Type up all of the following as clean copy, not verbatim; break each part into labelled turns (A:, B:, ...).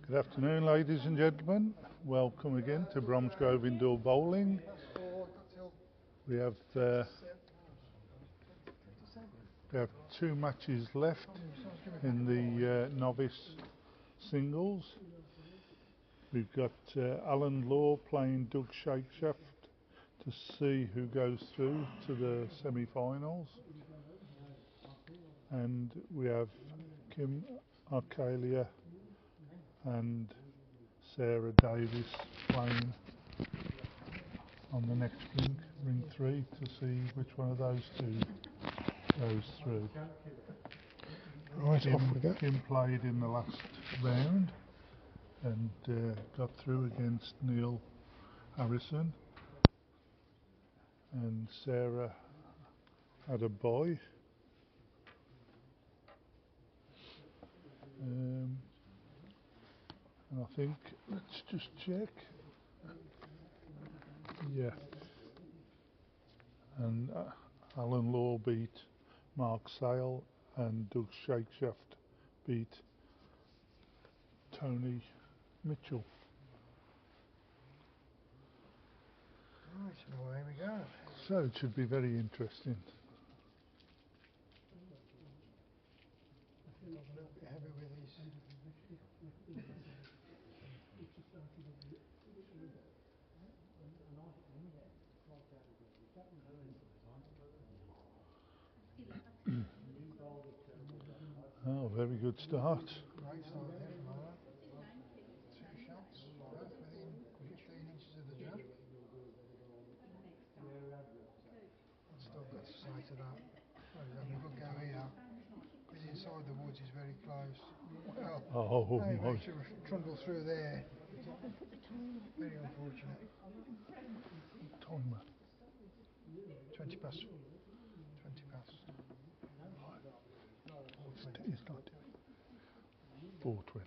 A: Good afternoon, ladies and gentlemen. Welcome again to Bromsgrove Indoor Bowling. We have 2 matches left in the novice singles. We've got Alan Law playing Doug Shakeshaft to see who goes through to the semi-finals, and we have Kim Arcalia and Sarah Davis playing on the next ring 3 to see which one of those two goes through.
B: Right, off we go.
A: Kim played in the last round and got through against Neil Harrison, and Sarah had a bye. And I think, let's just check. Yeah. And Alan Law beat Mark Sale, and Doug Shakeshaft beat Tony Mitchell.
B: Right, away we go.
A: So it should be very interesting.
B: A little bit heavy with these.
A: Oh, very good start.
B: Great start there from Alan. 2 shots, both within 15 inches of the jump. What's Doug got to say to that? Well, he's having a good go here. Because inside the woods is very close. Well, he managed to trundle through there. Very unfortunate.
A: Timer.
B: 20 past. 20 past.
A: He's not doing 4:20.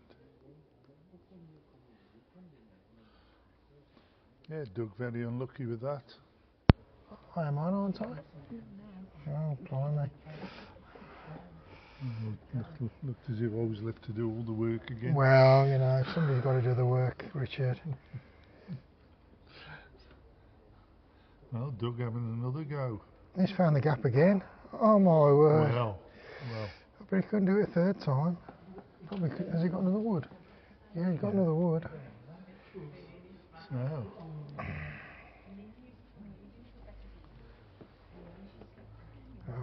A: Yeah, Doug very unlucky with that.
B: I am on, aren't I? Oh, blimey.
A: Looked as if I was left to do all the work again.
B: Well, you know, somebody's got to do the work, Richard.
A: Well, Doug having another go.
B: He's found the gap again. Oh my word.
A: Well.
B: But he couldn't do it a third time. Probably has he got another wood? Yeah, he's got another wood.
A: So.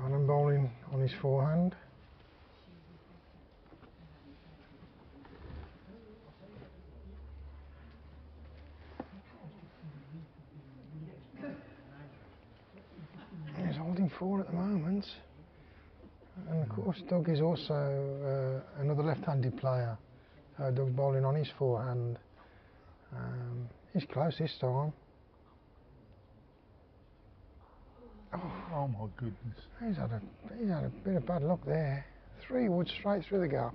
B: Alan bowling on his forehand. He's holding 4 at the moment. And of course Doug is also another left-handed player. Doug's bowling on his forehand. He's close this time.
A: Oh my goodness.
B: He's had a bit of bad luck there. 3 woods straight through the gap.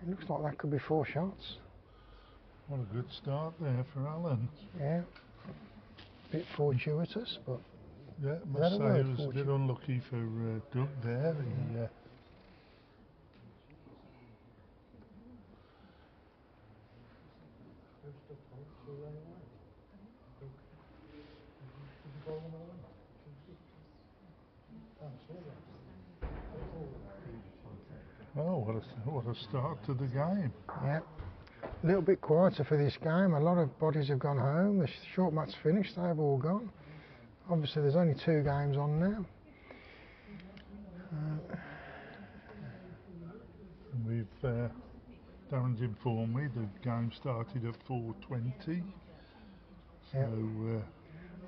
B: It looks like that could be 4 shots.
A: What a good start there for Alan.
B: Yeah. Bit fortuitous, but
A: yeah, must say it was a bit unlucky for Doug there. Oh, what a start to the game.
B: Yeah. A little bit quieter for this game. A lot of bodies have gone home. The short match finished. They've all gone. Obviously, there's only 2 games on now.
A: We've Darren's informed me the game started at 4:20.
B: Yep.
A: So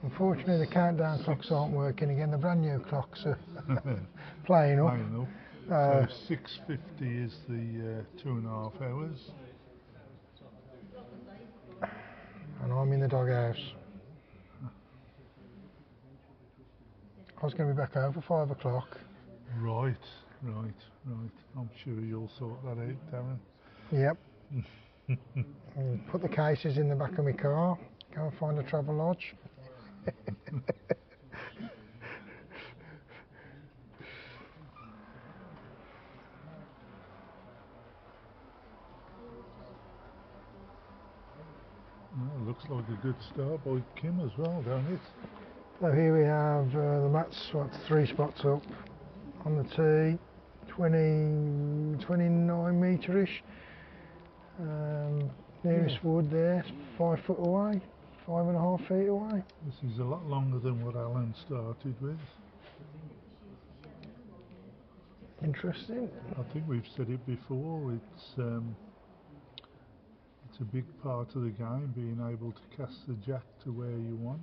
B: unfortunately, the countdown clocks aren't working again. The brand new clocks are playing up.
A: So 6:50 is the 2.5 hours.
B: And I'm in the doghouse. I was going to be back home for 5 o'clock.
A: Right. I'm sure you'll sort that out, Darren.
B: Yep. Put the cases in the back of my car. Go and find a travel lodge.
A: a good start by Kim as well, don't it?
B: So here we have the mat's 3 spots up on the tee, 29 metre-ish. Nearest wood there, 5 foot away, 5.5 feet away.
A: This is a lot longer than what Alan started with.
B: Interesting.
A: I think we've said it before, it's a big part of the game, being able to cast the jack to where you want,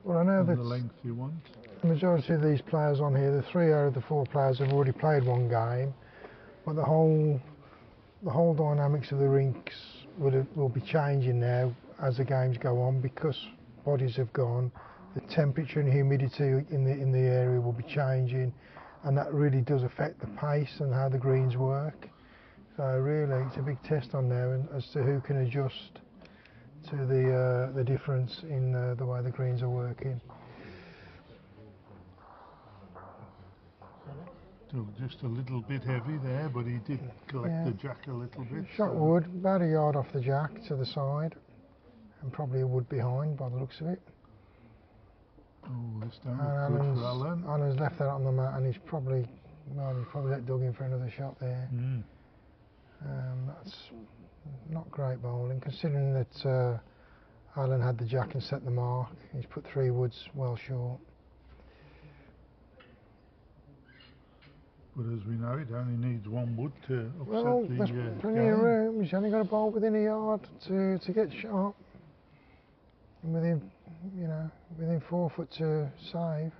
B: Well, I know that
A: the length you want.
B: the majority of these players on here, the 3 out of the 4 players have already played one game, but the whole dynamics of the rinks will be changing now as the games go on, because bodies have gone. The temperature and humidity in the area will be changing, and that really does affect the pace and how the greens work. So really, it's a big test on there as to who can adjust to the difference in the way the greens are working.
A: So just a little bit heavy there, but he did collect the jack a little bit.
B: Shot wood, about a yard off the jack to the side, and probably a wood behind by the looks of it.
A: Oh, this don't look good for Alan.
B: Alan's left that on the mat, and he's probably let Doug in for another shot there. That's not great bowling, considering that Alan had the jack and set the mark. He's put 3 woods well short.
A: But as we know, it only needs 1 wood to upset
B: Well, there's plenty of room. He's only got a bowl within a yard to get shot, and within 4 foot to save.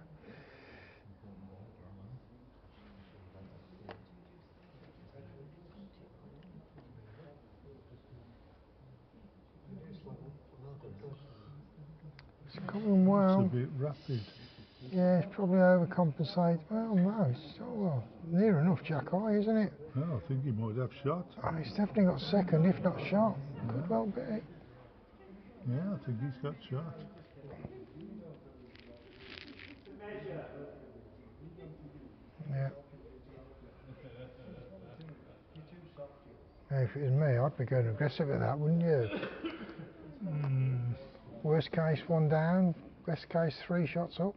B: It's coming well.
A: It's a bit rapid.
B: Yeah, it's probably overcompensated. Well, no, it's near enough jack high, isn't it?
A: No, I think he might have shot.
B: Oh, he's definitely got second, if not shot. Could well be.
A: Yeah, I think he's got shot.
B: Yeah. If it was me, I'd be going aggressive at that, wouldn't you? Worst case, 1 down. Best case, 3 shots up.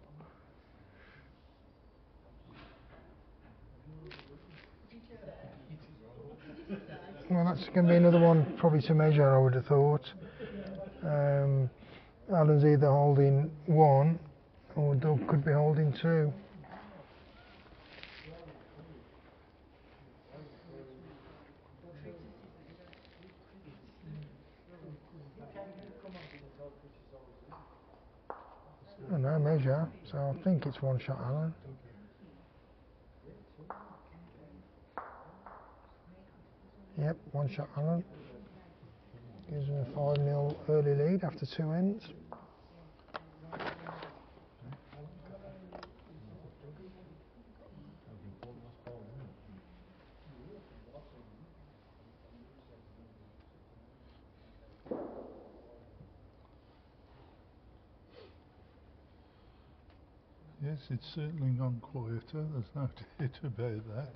B: Well, that's going to be another one probably to measure, I would have thought. Alan's either holding 1 or Doug could be holding 2. No measure, so I think it's 1 shot, Alan. Yep, 1 shot, Alan. Gives him a 5-0 early lead after 2 ends.
A: Yes, it's certainly gone quieter, there's no doubt about that.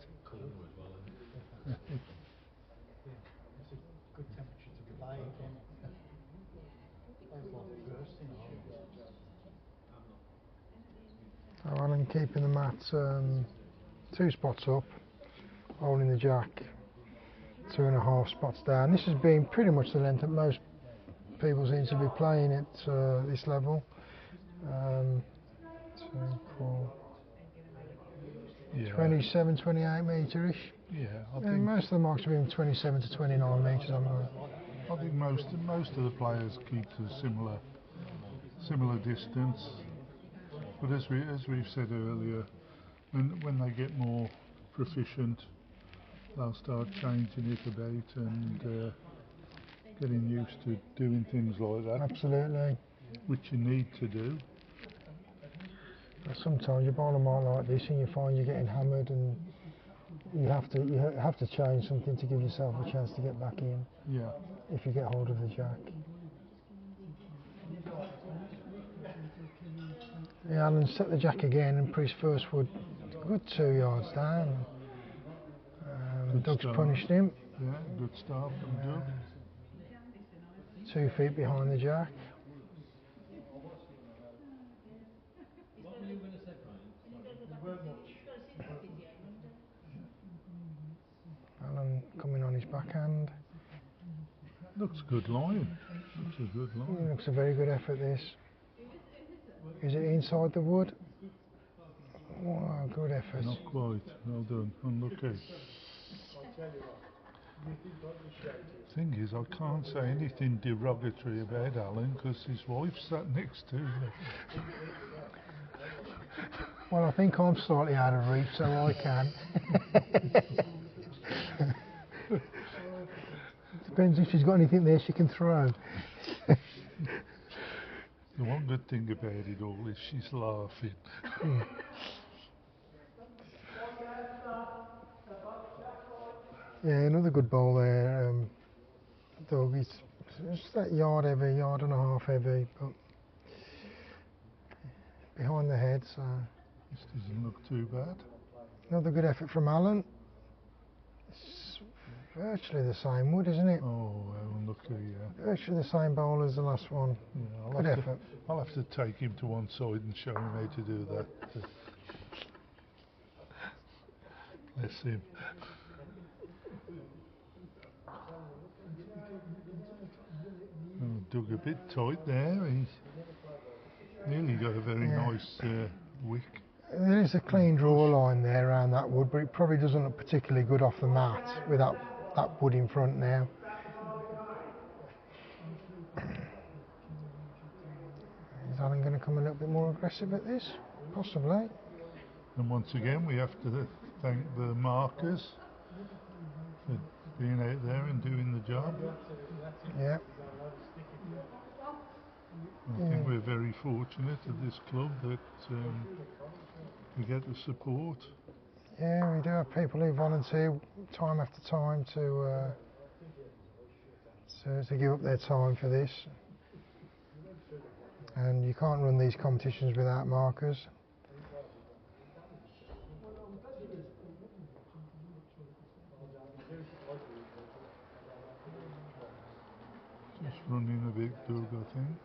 C: Good temperature to play again.
B: So Alan keeping the mat 2 spots up, holding the jack 2.5 spots down. This has been pretty much the length that most people seem to be playing at this level. 27, 28 metre-ish.
A: Yeah, I
B: Yeah,
A: think
B: most of the marks have been 27 to 29 metres.
A: I think most of the players keep to similar distance. But as we've said earlier, when they get more proficient, they'll start changing it about and getting used to doing things like that.
B: Absolutely.
A: Which you need to do.
B: Sometimes you bowl a mark like this and you find you're getting hammered, and you have to change something to give yourself a chance to get back in.
A: Yeah.
B: If you get hold of the jack. Yeah, Alan set the jack again and put his first wood a good 2 yards down. Doug's punished him.
A: Yeah, good start from Doug.
B: 2 feet behind the jack.
A: Looks good line. Looks a good line.
B: Looks a very good effort, this. Is it inside the wood? Wow, good effort.
A: Not quite. Well done. Unlucky. Thing is, I can't say anything derogatory about Alan because his wife sat next to me.
B: Well, I think I'm slightly out of reach, so I can. Depends if she's got anything there she can throw.
A: The one good thing about it all is she's laughing.
B: Yeah, another good ball there. Doug, it's just that yard heavy, yard and a half heavy, but behind the head, so.
A: This doesn't look too bad.
B: Another good effort from Alan. It's virtually the same wood, isn't it?
A: Oh, well, unlucky, yeah.
B: Virtually the same bowl as the last one.
A: Yeah,
B: Good effort.
A: I'll have to take him to one side and show him how to do that. Bless him. Oh, dug a bit tight there. He's nearly got a very nice wick.
B: There is a clean draw line there around that wood, but it probably doesn't look particularly good off the mat with that wood in front now. Is Alan going to come a little bit more aggressive at this? Possibly.
A: And once again, we have to thank the markers for being out there and doing the job.
B: Yeah.
A: I think we're very fortunate at this club that we get the support.
B: Yeah, we do have people who volunteer time after time to give up their time for this. And you can't run these competitions without markers.
A: Just running a bit, Doug, I think.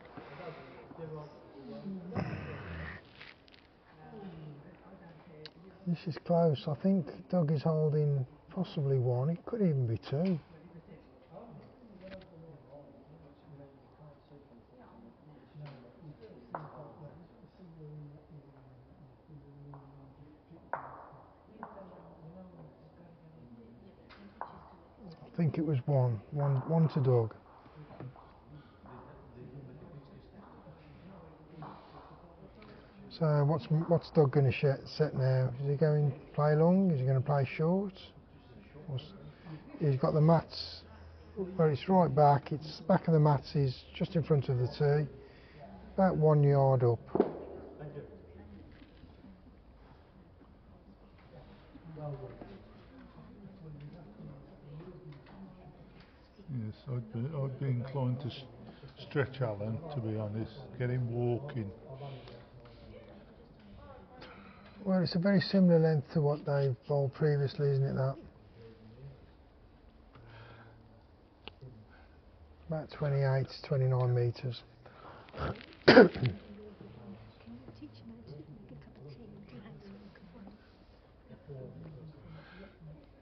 B: This is close. I think Doug is holding possibly one. It could even be two. I think it was one to Doug. So what's Doug going to set now? Is he going to play long? Is he going to play short? He's got the mats where it's right back. It's back of the mats is just in front of the tee, about 1 yard up.
A: Yes, I'd be inclined to stretch Alan, to be honest, get him walking.
B: Well, it's a very similar length to what they've bowled previously, isn't it, that? About 28 to 29 metres.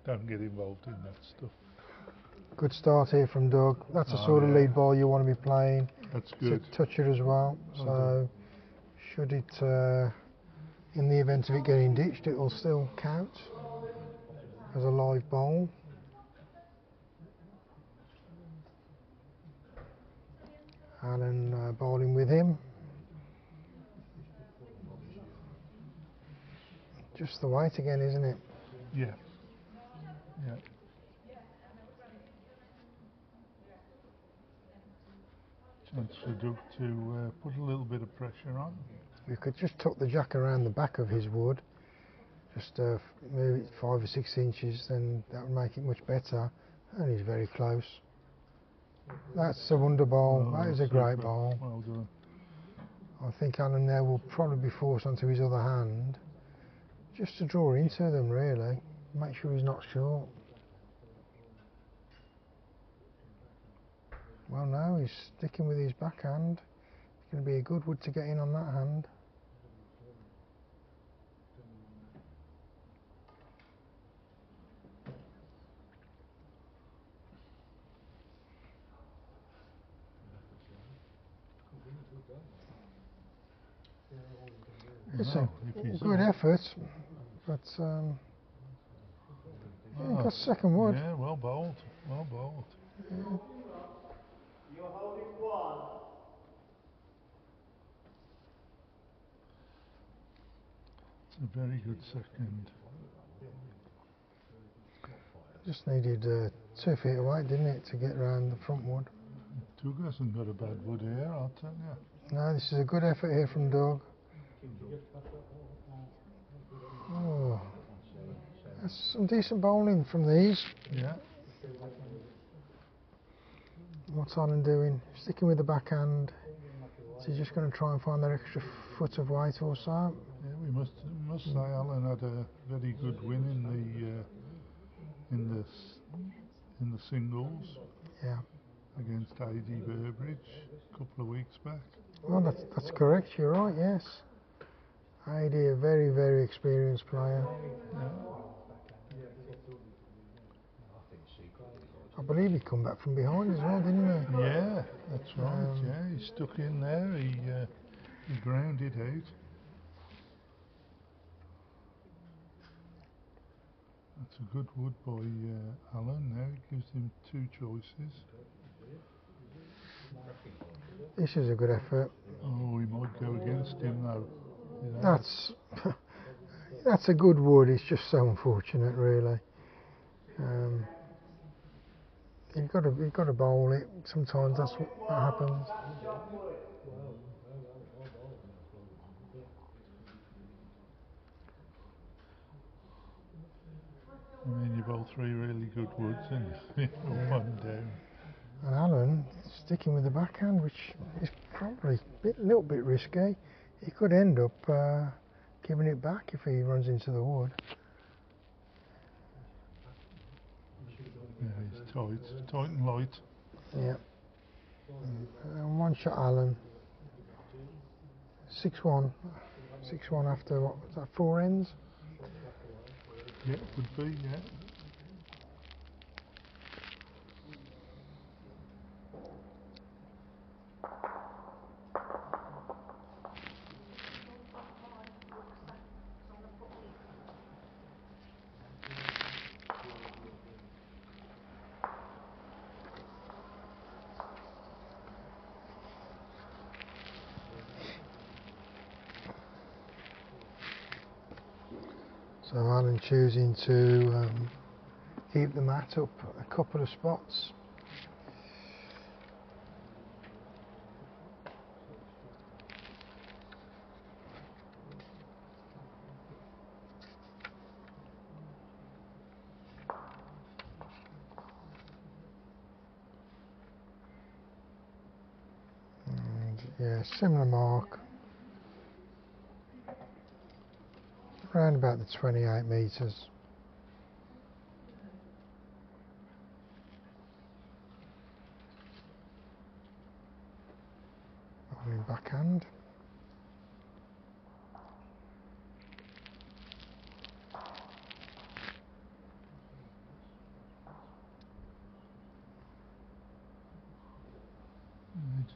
A: Don't get involved in that stuff.
B: Good start here from Doug. That's the sort of lead ball you want to be playing.
A: That's good.
B: To touch it as well. So, should it, in the event of it getting ditched, it will still count as a live bowl. Alan bowling with him. Just the weight again, isn't it?
A: Yeah. Yeah. Chance for Doug to put a little bit of pressure on.
B: We could just tuck the jack around the back of his wood, just move it 5 or 6 inches, then that would make it much better. And he's very close. That's a wonder ball. That is a great ball.
A: Well done.
B: I think Alan there will probably be forced onto his other hand, just to draw into them really, make sure he's not short. Well, no, he's sticking with his backhand. It's going to be a good wood to get in on that hand. It's
A: No,
B: a
A: if he's
B: good
A: up.
B: effort, but yeah, got second wood.
A: Yeah, well bowled, well bowled.
B: Yeah.
C: You're holding one.
A: It's a very good second.
B: Just needed 2 feet away, didn't it, to get round the front wood.
A: Doug hasn't got a bad wood here, I'll tell you.
B: No, this is a good effort here from Doug. Oh, that's some decent bowling from these.
A: Yeah,
B: What's Alan doing? Sticking with the backhand. Is he just going to try and find that extra foot of weight or so?
A: yeah. We must say Alan had a very good win in the singles
B: Yeah.
A: against A.D. Burbridge a couple of weeks back.
B: Well, that's correct. You're right. Yes. AD, a very, very experienced player.
A: Yeah.
B: I believe he come back from behind as well, didn't he?
A: Yeah, that's right. Yeah, he stuck in there. He grounded out. That's a good wood by Alan. Now it gives him 2 choices.
B: This is a good effort.
A: Oh, he might go against him though. You know.
B: That's that's a good wood. It's just so unfortunate, really. You've got to bowl it. Sometimes that's what happens.
A: I mean, you bowl 3 really good woods and one down.
B: And Alan sticking with the backhand, which is probably a little bit risky. He could end up giving it back if he runs into the wood.
A: Yeah, he's tight and light.
B: Yeah. And one shot Alan. 6-1. 6-1 after what was that, 4 ends?
A: Yeah, would be, yeah.
B: So Alan choosing to keep the mat up a couple of spots. And yeah, similar mark. Around about the 28 metres. In backhand.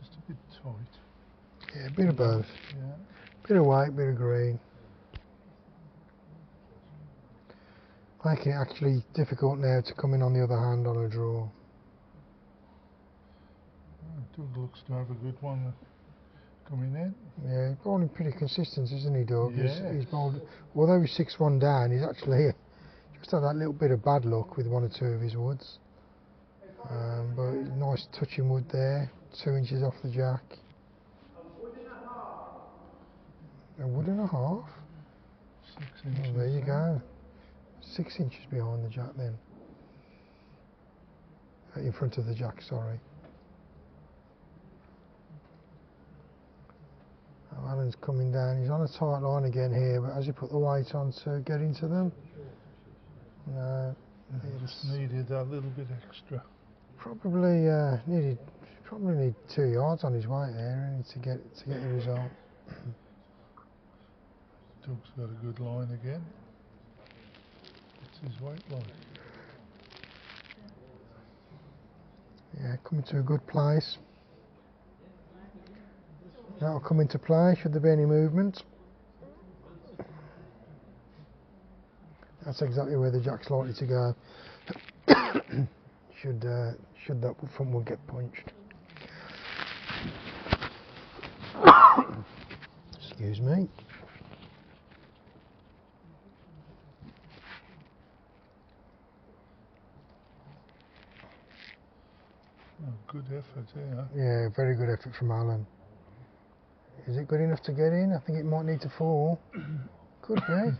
A: Just a bit tight.
B: Yeah, a bit of both.
A: Yeah.
B: Bit of white, bit of green. Making it actually difficult now to come in on the other hand on a draw.
A: Doug looks to have a good one coming in.
B: Yeah, he's bowling pretty consistent, isn't he, Doug?
A: Yeah.
B: He's bowled, although he's 6-1 down, he's actually just had that little bit of bad luck with 1 or 2 of his woods. But nice touching wood there, 2 inches off the jack. A wood and a half?
A: 6 inches.
B: Oh, there you go. 6 inches behind the jack then. In front of the jack, sorry. Alan's coming down. He's on a tight line again here, but has he put the weight on to get into them? No.
A: Just needed that little bit extra.
B: Probably need 2 yards on his weight there to get the result.
A: Doug's got a good line again. It's his weight line.
B: Yeah, coming to a good place. That'll come into play should there be any movement. That's exactly where the jack's likely to go. should that front wood get punched. Excuse me.
A: Oh, good effort here.
B: Yeah, very good effort from Alan. Is it good enough to get in? I think it might need to fall. Could be.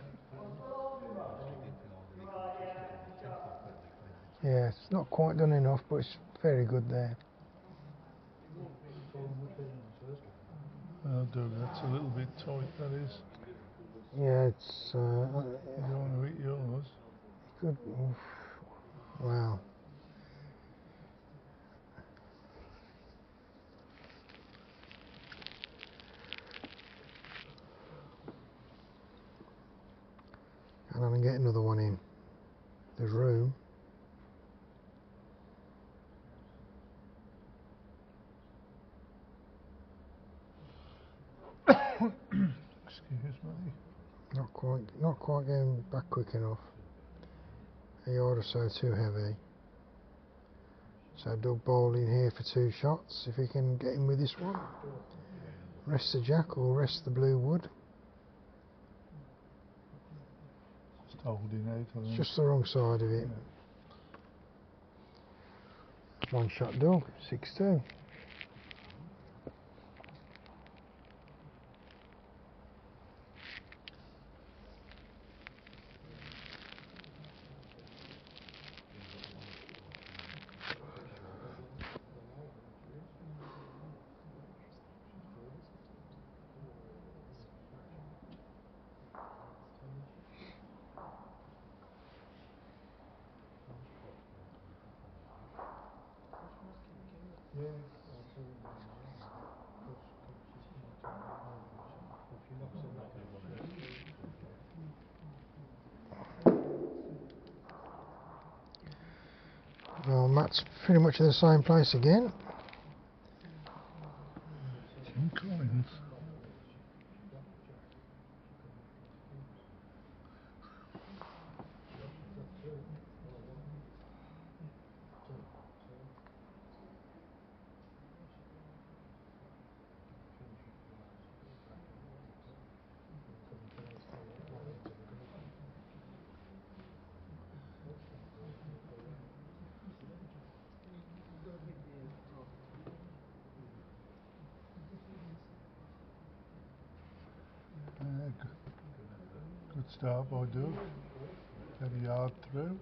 B: Yeah, it's not quite done enough, but it's very good there.
A: Oh, Doug, that's a little bit tight, that is.
B: Yeah, it's...
A: You don't want to hit yours.
B: Good. Oof. Wow. And I'm going to get another one in. There's room.
A: Excuse me.
B: Not quite getting back quick enough. A yard or so too heavy. So Doug bowling here for 2 shots, if he can get in with this one. Rest the jack or rest the blue wood.
A: Just holding out, I think.
B: Just the wrong side of it. Yeah. 1 shot Doug, 6-2. Well, Matt's pretty much in the same place again.
A: Some coins. Good start by Doug. Get a yard through.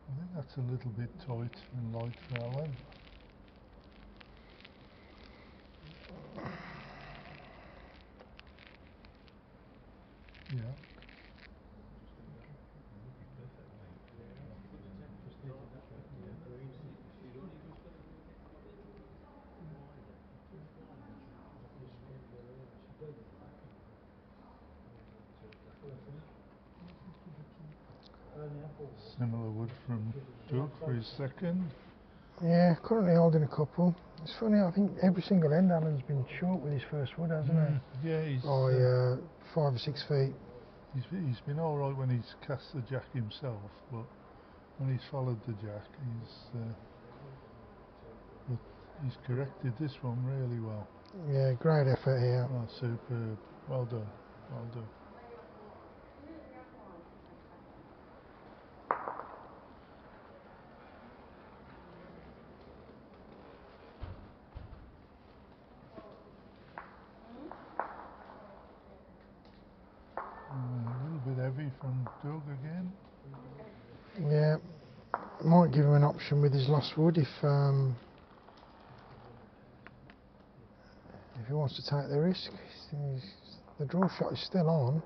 A: I think that's a little bit tight and light for Alan. Yeah. Similar wood from Doug for his second.
B: Yeah, currently holding a couple. It's funny, I think every single end Alan's been short with his first wood, hasn't he?
A: Yeah, he's,
B: 5 or 6 feet.
A: he's been alright when he's cast the jack himself, but when he's followed the jack, he's corrected this one really well.
B: Yeah, great effort here.
A: Oh, superb. Well done. Well done. A little bit heavy from Doug again.
B: Yeah, might give him an option with his last wood if he wants to take the risk. The draw shot is still on.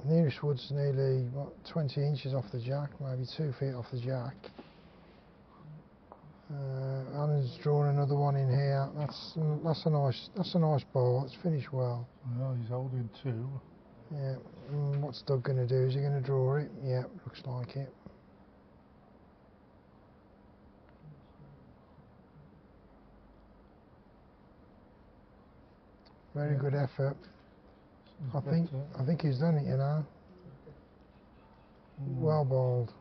B: Nearest wood's nearly 20 inches off the jack, maybe 2 feet off the jack. Alan's drawn another one in here. That's a nice ball. It's finished well.
A: Well, he's holding 2.
B: Yeah. What's Doug going to do? Is he going to draw it? Yeah, looks like it. Very good effort. I think he's done it, you know. Well bowled.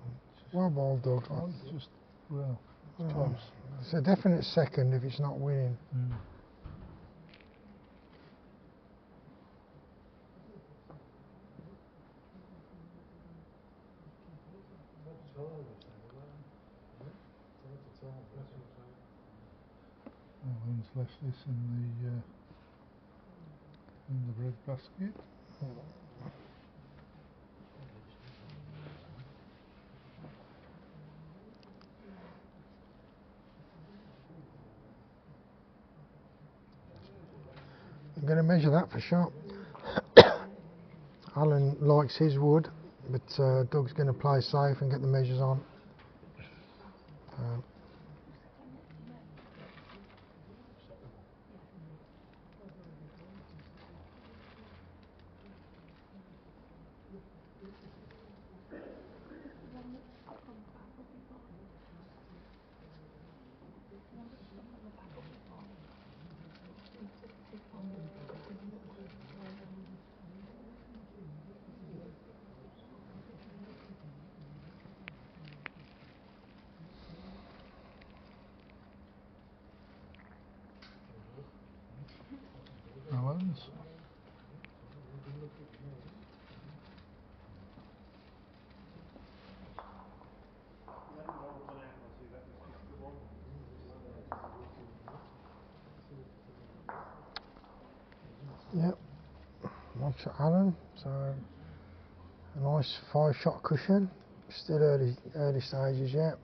B: Well bowled, Doug.
A: Oh, it's just, well, it's close.
B: It's a definite second if it's not winning.
A: Alan's left this in the bread basket.
B: I'm going to measure that for shot. Alan likes his wood, but Doug's going to play safe and get the measures on.
A: Alan's.
B: Yep. One shot Alan. So a nice 5-shot cushion. Still early stages yet.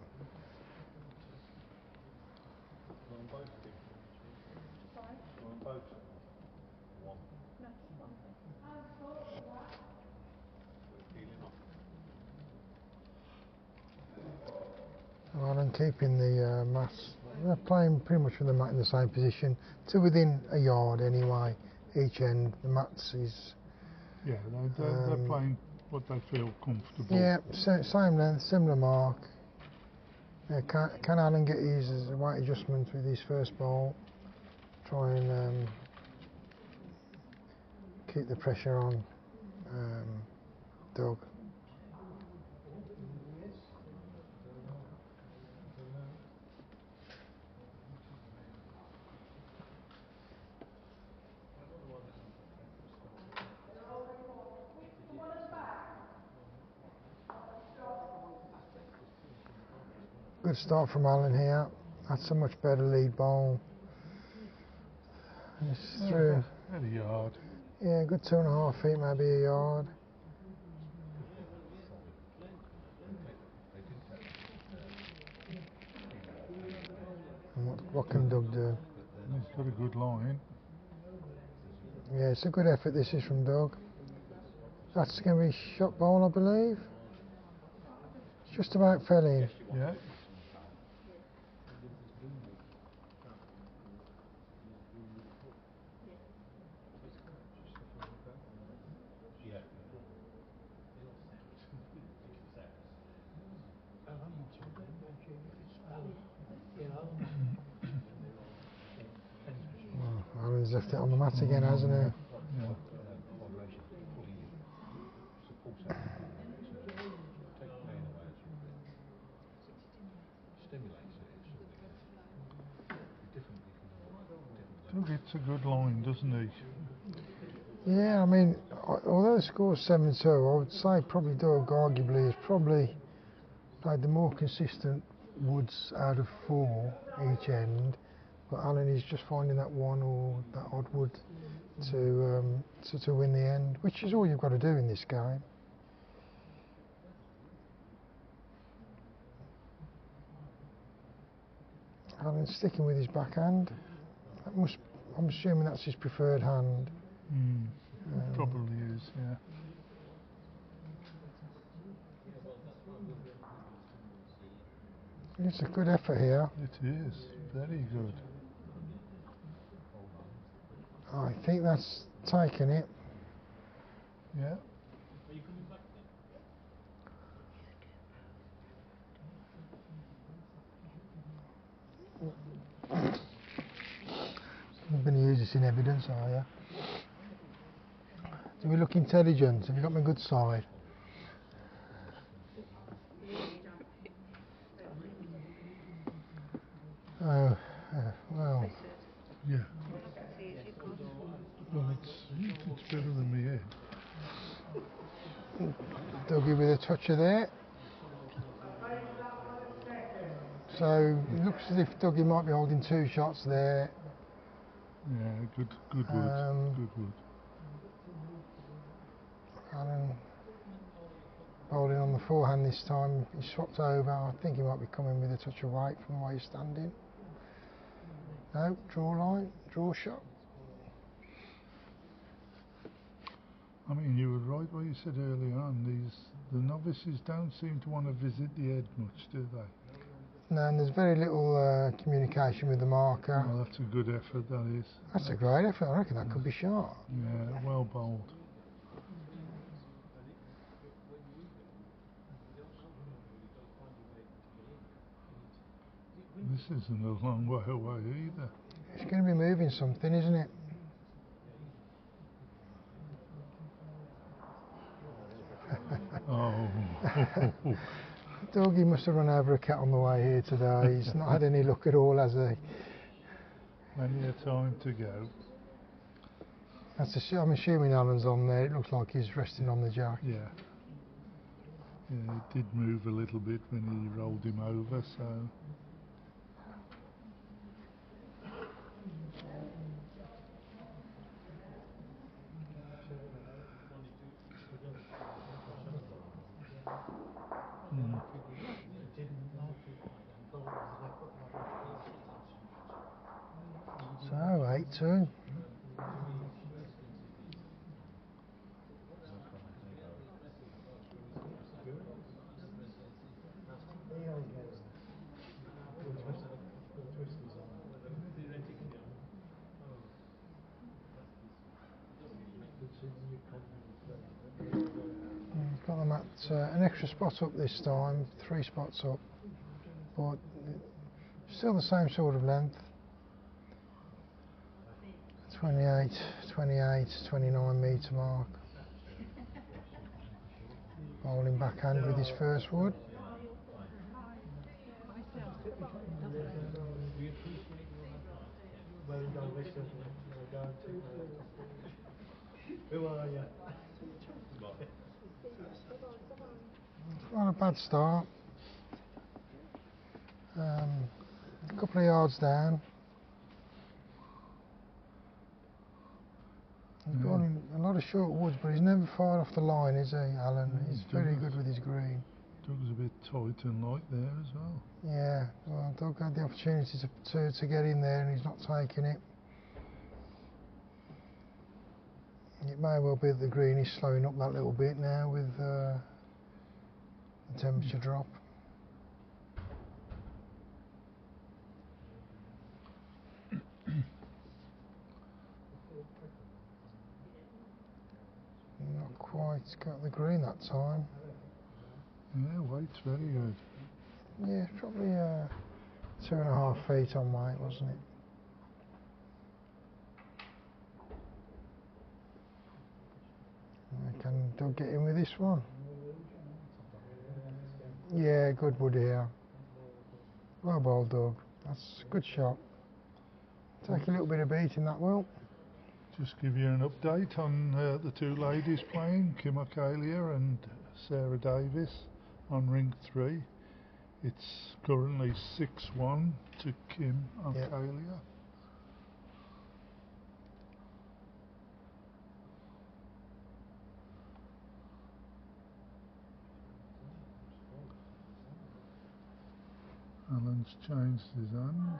B: Alan keeping the mats. They're playing pretty much with the mat in the same position, to within a yard anyway. Each end, the mats is.
A: Yeah, they're playing what they feel comfortable.
B: Yeah, same length, similar mark. Yeah, can Alan get his weight adjustment with his first ball? Try and keep the pressure on Doug. Good start from Alan here. That's a much better lead ball. It's through.
A: At a yard.
B: Yeah, good 2.5 feet, maybe a yard. And what can Doug do?
A: He's got a good line.
B: Yeah, it's a good effort this is from Doug. That's going to be shot ball, I believe. It's just about fell in.
A: Yeah.
B: Oh, Alan's left it on the mat again, hasn't he?
A: Yeah. Doug hits a good line, doesn't he?
B: Yeah, I mean, although the score's 7-2, I would say probably Doug arguably has probably played the more consistent woods out of 4 each end, but Alan is just finding that one or that odd wood to win the end, which is all you've got to do in this game. Alan's sticking with his backhand. I'm assuming that's his preferred hand.
A: Probably is, yeah.
B: It's a good effort here.
A: It is. Very good.
B: I think that's taken it.
A: Yeah.
B: I'm going to use this in evidence, are you? Do we look intelligent? Have you got my good side? Oh, well.
A: Yeah. Well, it's better than me head.
B: Dougie with a toucher there. So it looks as if Dougie might be holding 2 shots there.
A: Yeah, good wood. Good wood.
B: Alan bowling on the forehand this time. He swapped over. I think he might be coming with a touch of weight from the way he's standing. No, draw line, draw shot.
A: I mean, you were right what you said earlier on. The novices don't seem to want to visit the head much, do they?
B: No, and there's very little communication with the marker.
A: Oh, that's a good effort, that is.
B: That's a great effort. I reckon that could be shot.
A: Yeah, well bowled. This isn't a long way away either.
B: It's going to be moving something, isn't it?
A: Oh.
B: Dougie must have run over a cat on the way here today. He's not had any luck at all, has he?
A: Plenty of time to go.
B: I'm assuming Alan's on there. It looks like he's resting on the jack.
A: Yeah. Yeah, it did move a little bit when he rolled him over, so...
B: So, 8-2. Got them at an extra spot up this time, 3 spots up, but still the same sort of length. 28, 28, 29 metre mark. Bowling backhand with his first wood. Not a bad start. A couple of yards down. He's got a lot of short woods, but he's never far off the line, is he, Alan? He's very good with his green.
A: Doug's a bit tight and light there as well.
B: Yeah, well, Doug had the opportunity to get in there and he's not taking it. It may well be that the green is slowing up that little bit now with the temperature drop. Not quite got the green that time.
A: Yeah, weight's very good.
B: Yeah, probably 2.5 feet on weight, wasn't it? Can Doug get in with this one? Yeah, good wood here. Well bowled, Doug. That's a good shot. Take a little bit of beating, that will.
A: Just give you an update on the 2 ladies playing, Kim Arcalia and Sarah Davis on ring 3. It's currently 6-1 to Kim Arcalia. Alan's changed his hand.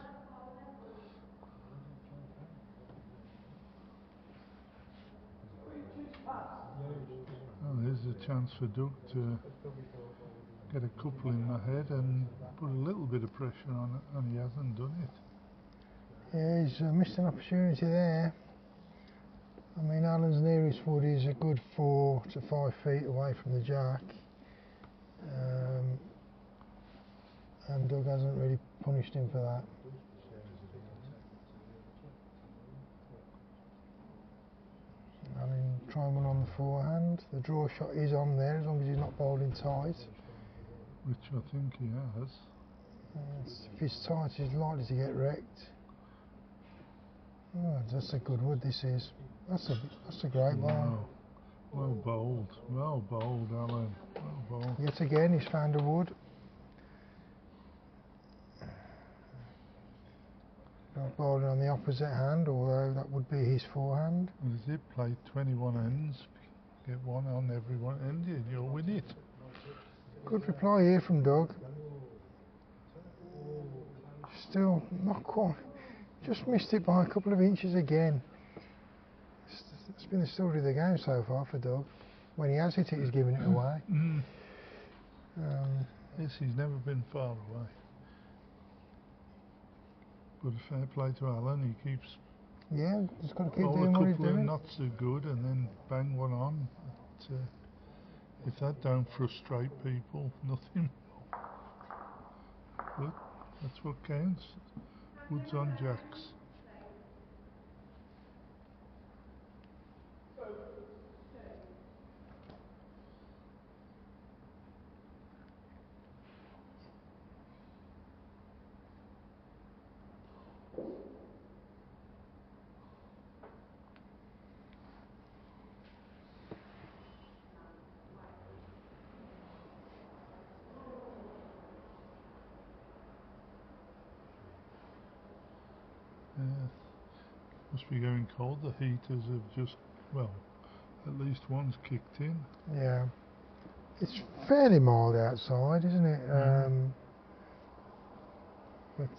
A: Oh, there's a chance for Doug to get a couple in the head and put a little bit of pressure on it, and he hasn't done it.
B: Yeah, he's missed an opportunity there. I mean, Alan's near his wood is a good 4 to 5 feet away from the jack, and Doug hasn't really punished him for that. Alan trying one on the forehand. The draw shot is on there as long as he's not bowling tight.
A: Which I think he has.
B: If he's tight, he's likely to get wrecked. Oh, that's a good wood. This is. That's a great ball.
A: Well bowled, Alan. Well bowled.
B: Yet again, he's found a wood. Not bowling on the opposite hand, although that would be his forehand.
A: Well, is it played 21 ends? Get one on every one end and you'll win it.
B: Good reply here from Doug. Still not quite. Just missed it by a couple of inches again. It's been the story of the game so far for Doug. When he has hit it, he's giving it away.
A: Yes, he's never been far away. But a fair play to Alan, he keeps
B: Yeah, he's got to keep
A: bowl
B: doing
A: a
B: what he's
A: couple of
B: doing.
A: not so good and then bang one on. But, if that don't frustrate people, nothing. But that's what counts. Woods on jacks. Yeah, must be going cold. The heaters have just, well, at least one's kicked in.
B: Yeah. It's fairly mild outside, isn't it? But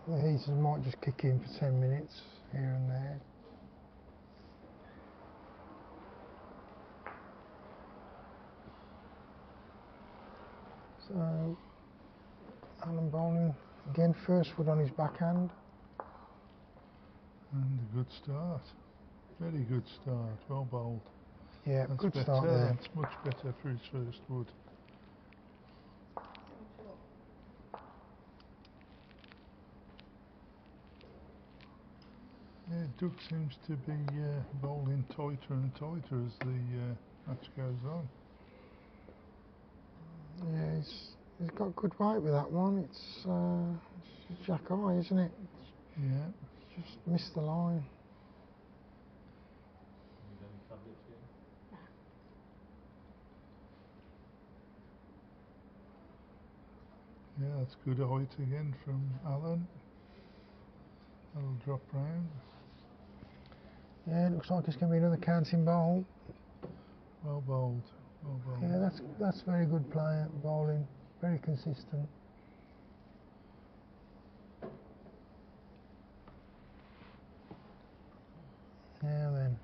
B: the heaters might just kick in for 10 minutes here and there. So, Alan bowling again, first wood on his backhand.
A: And a good start. Very good start. Well bowled.
B: Yeah,
A: That's
B: good
A: better.
B: start there.
A: That's much better for his first wood. Yeah, Doug seems to be bowling tighter and tighter as the match goes on.
B: Yeah, he's got good weight with that one. It's jack high, isn't it?
A: Yeah.
B: Just missed the line.
A: Yeah, that's good height again from Alan. That'll drop round.
B: Yeah, it looks like it's going to be another counting bowl.
A: Well bowled. Well bowled.
B: Yeah, that's very good player bowling. Very consistent. Now then,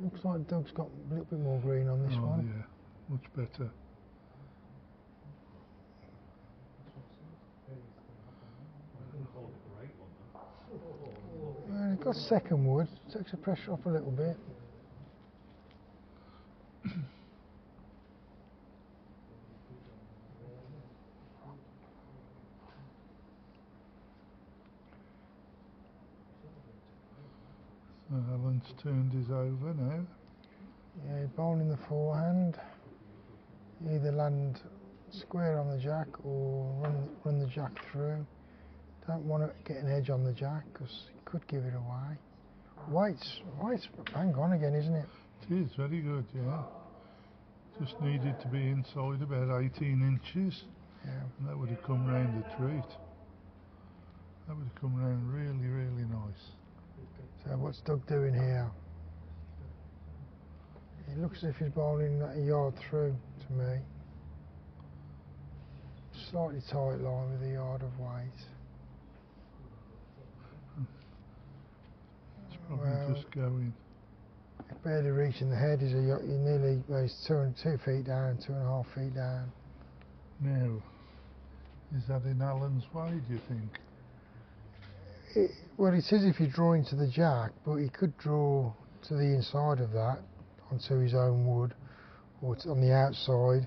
B: looks like Doug's got a little bit more green on this one.
A: Yeah, much better.
B: He's got second wood, takes the pressure off a little bit.
A: So Alan's turned his over now.
B: Yeah, he's bowling the forehand. Either land square on the jack or run the jack through. Don't want to get an edge on the jack because he could give it away. Weight's bang on again, isn't it?
A: It is very good, yeah. Just needed to be inside about 18 inches.
B: Yeah.
A: And that would have come round a treat. That would have come round really, really nice.
B: So what's Doug doing here? It looks as if he's bowling a yard through to me. Slightly tight line with a yard of weight.
A: It's probably just going.
B: Barely reaching the head. He's nearly, well, he's 2 feet down, 2.5 feet down.
A: Now, is that in Alan's way, do you think?
B: Well, it says if you draw into the jack, but he could draw to the inside of that, onto his own wood, or on the outside.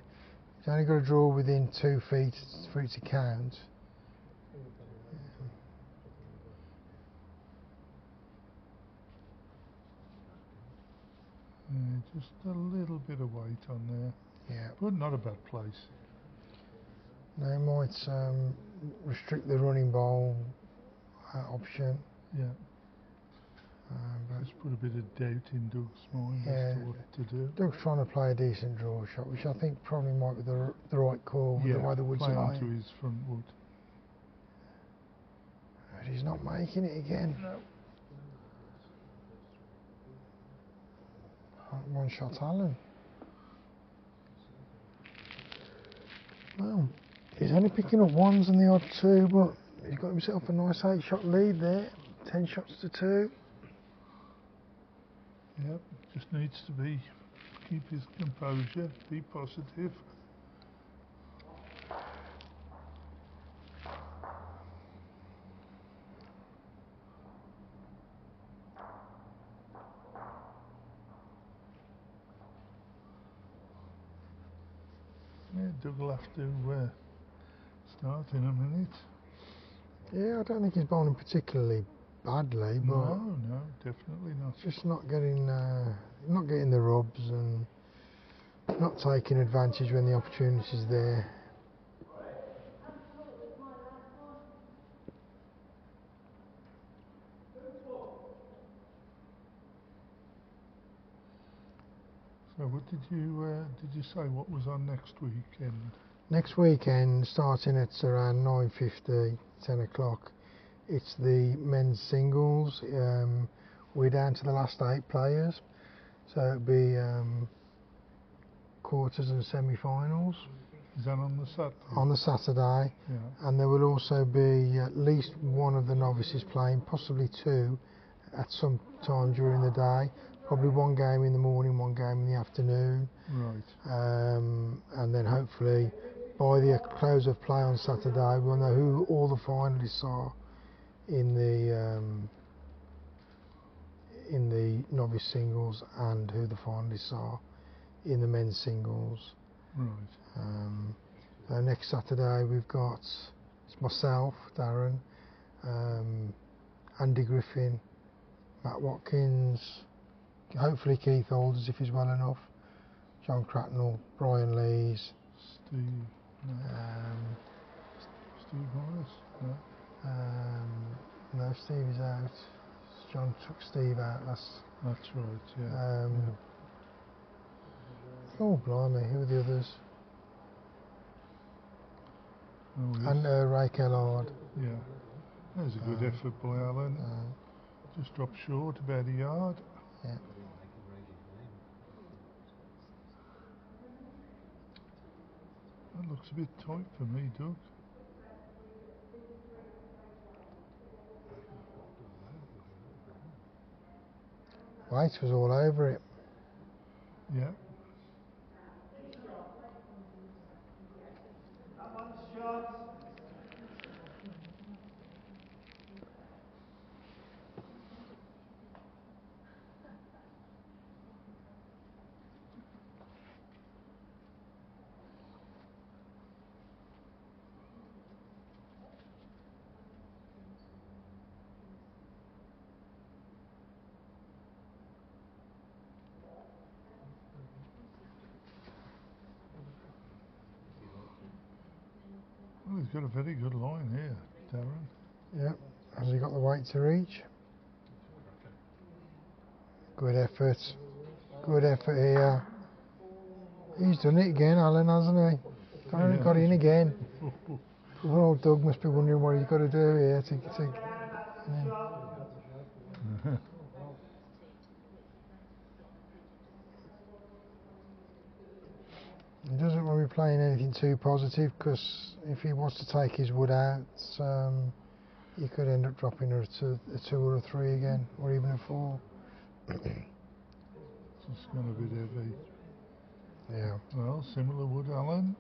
B: He's only got to draw within 2 feet for it to count.
A: Just a little bit of weight on there.
B: Yeah.
A: But not a bad place.
B: Now he might restrict the running ball option.
A: Yeah.
B: But
A: Just put a bit of doubt in Doug's mind as to what to do.
B: Doug's trying to play a decent draw shot, which I think probably might be the right call with the way the wood's
A: play
B: lying.
A: onto his front wood.
B: But he's not making it again.
A: No.
B: One shot Allen. Well, he's only picking up ones and the odd two, but he's got himself a nice 8-shot lead there. 10 shots to 2.
A: Yep, just needs to keep his composure, be positive. Yeah, Doug will have to start in a minute.
B: Yeah, I don't think he's bowling particularly badly, but
A: no, definitely not.
B: just not getting the rubs and not taking advantage when the opportunity's there.
A: So what did you say what was on next weekend?
B: Next weekend, starting at around 9:50, 10 o'clock, it's the men's singles. We're down to the last 8 players, so it'll be quarters and semi-finals.
A: Is that on the Saturday?
B: On the Saturday,
A: yeah.
B: And there will also be at least one of the novices playing, possibly 2, at some time during the day. Probably 1 game in the morning, 1 game in the afternoon.
A: Right.
B: And then hopefully by the close of play on Saturday, we'll know who all the finalists are in the novice singles and who the finalists are in the men's singles.
A: Right.
B: So next Saturday we've got myself, Darren, Andy Griffin, Matt Watkins, hopefully Keith Alders if he's well enough, John Cratnell, Brian Lees,
A: Steve. No. Steve Morris. No.
B: No, Steve is out. John took Steve out last.
A: That's right. Yeah.
B: Oh blimey, who are the others?
A: Oh, yes.
B: And Ray Kellard.
A: Yeah. That was a good effort by Alan. Just dropped short about a yard.
B: Yeah.
A: That looks a bit tight for me, Doug.
B: White was all over it.
A: Yeah.
C: That one's shot.
A: Well, he's got a very good line here, Darren.
B: Yep. Has he got the weight to reach? Good effort. Good effort here. He's done it again, Alan, hasn't he? Got in again. Poor old Doug must be wondering what he's got to do here to He doesn't want to be playing anything too positive, because if he wants to take his wood out, you could end up dropping a 2 or a 3 again, or even a 4.
A: It's gone a bit heavy.
B: Yeah.
A: Well, similar wood, Alan.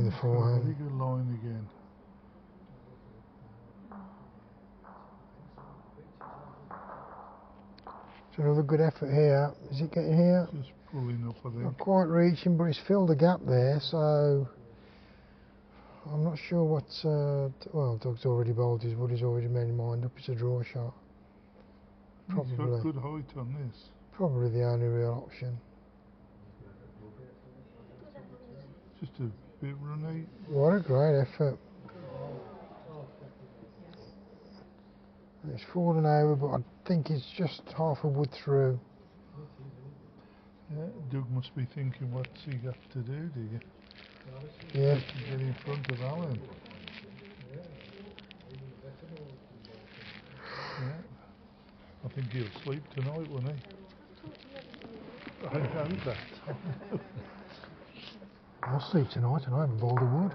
B: with the
A: Very
B: forehand.
A: good line again.
B: So another good effort here. Is it getting here?
A: Just pulling up, I
B: Not
A: think.
B: quite reaching, but it's filled the gap there, so I'm not sure what. Well, Doug's already bowled his wood, he's already made his mind up. It's a draw shot.
A: He's
B: Probably.
A: got good height on this.
B: Probably the only real option.
A: Just a bit runny.
B: What a great effort. It's fallen over, but I think it's just half a wood through.
A: Yeah, Doug must be thinking, what's he got to do you?
B: Yeah.
A: To get in front of Alan. Yeah. I think he'll sleep tonight, won't he? I know that.
B: I'll sleep tonight and I haven't bowled a wood.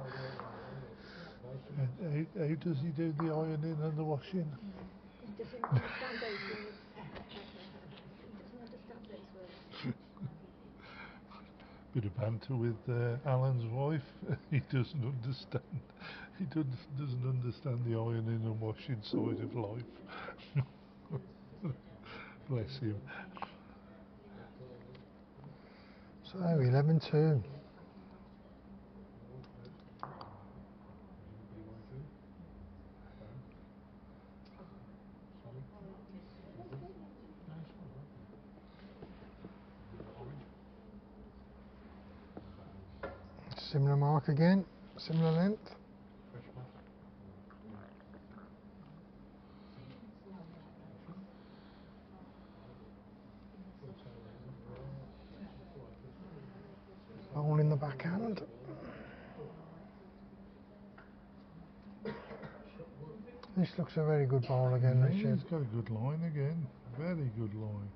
A: How does he do the ironing and the washing?
D: He doesn't understand those words. He doesn't understand those words.
A: Bit of banter with Alan's wife. He doesn't understand. He doesn't understand the ironing and washing side of life. Bless him.
B: So 11-2. Similar mark again, similar length. Ball in the backhand. This looks a very good ball again,
A: Yeah,
B: Richard.
A: he's got a good line again. Very good line.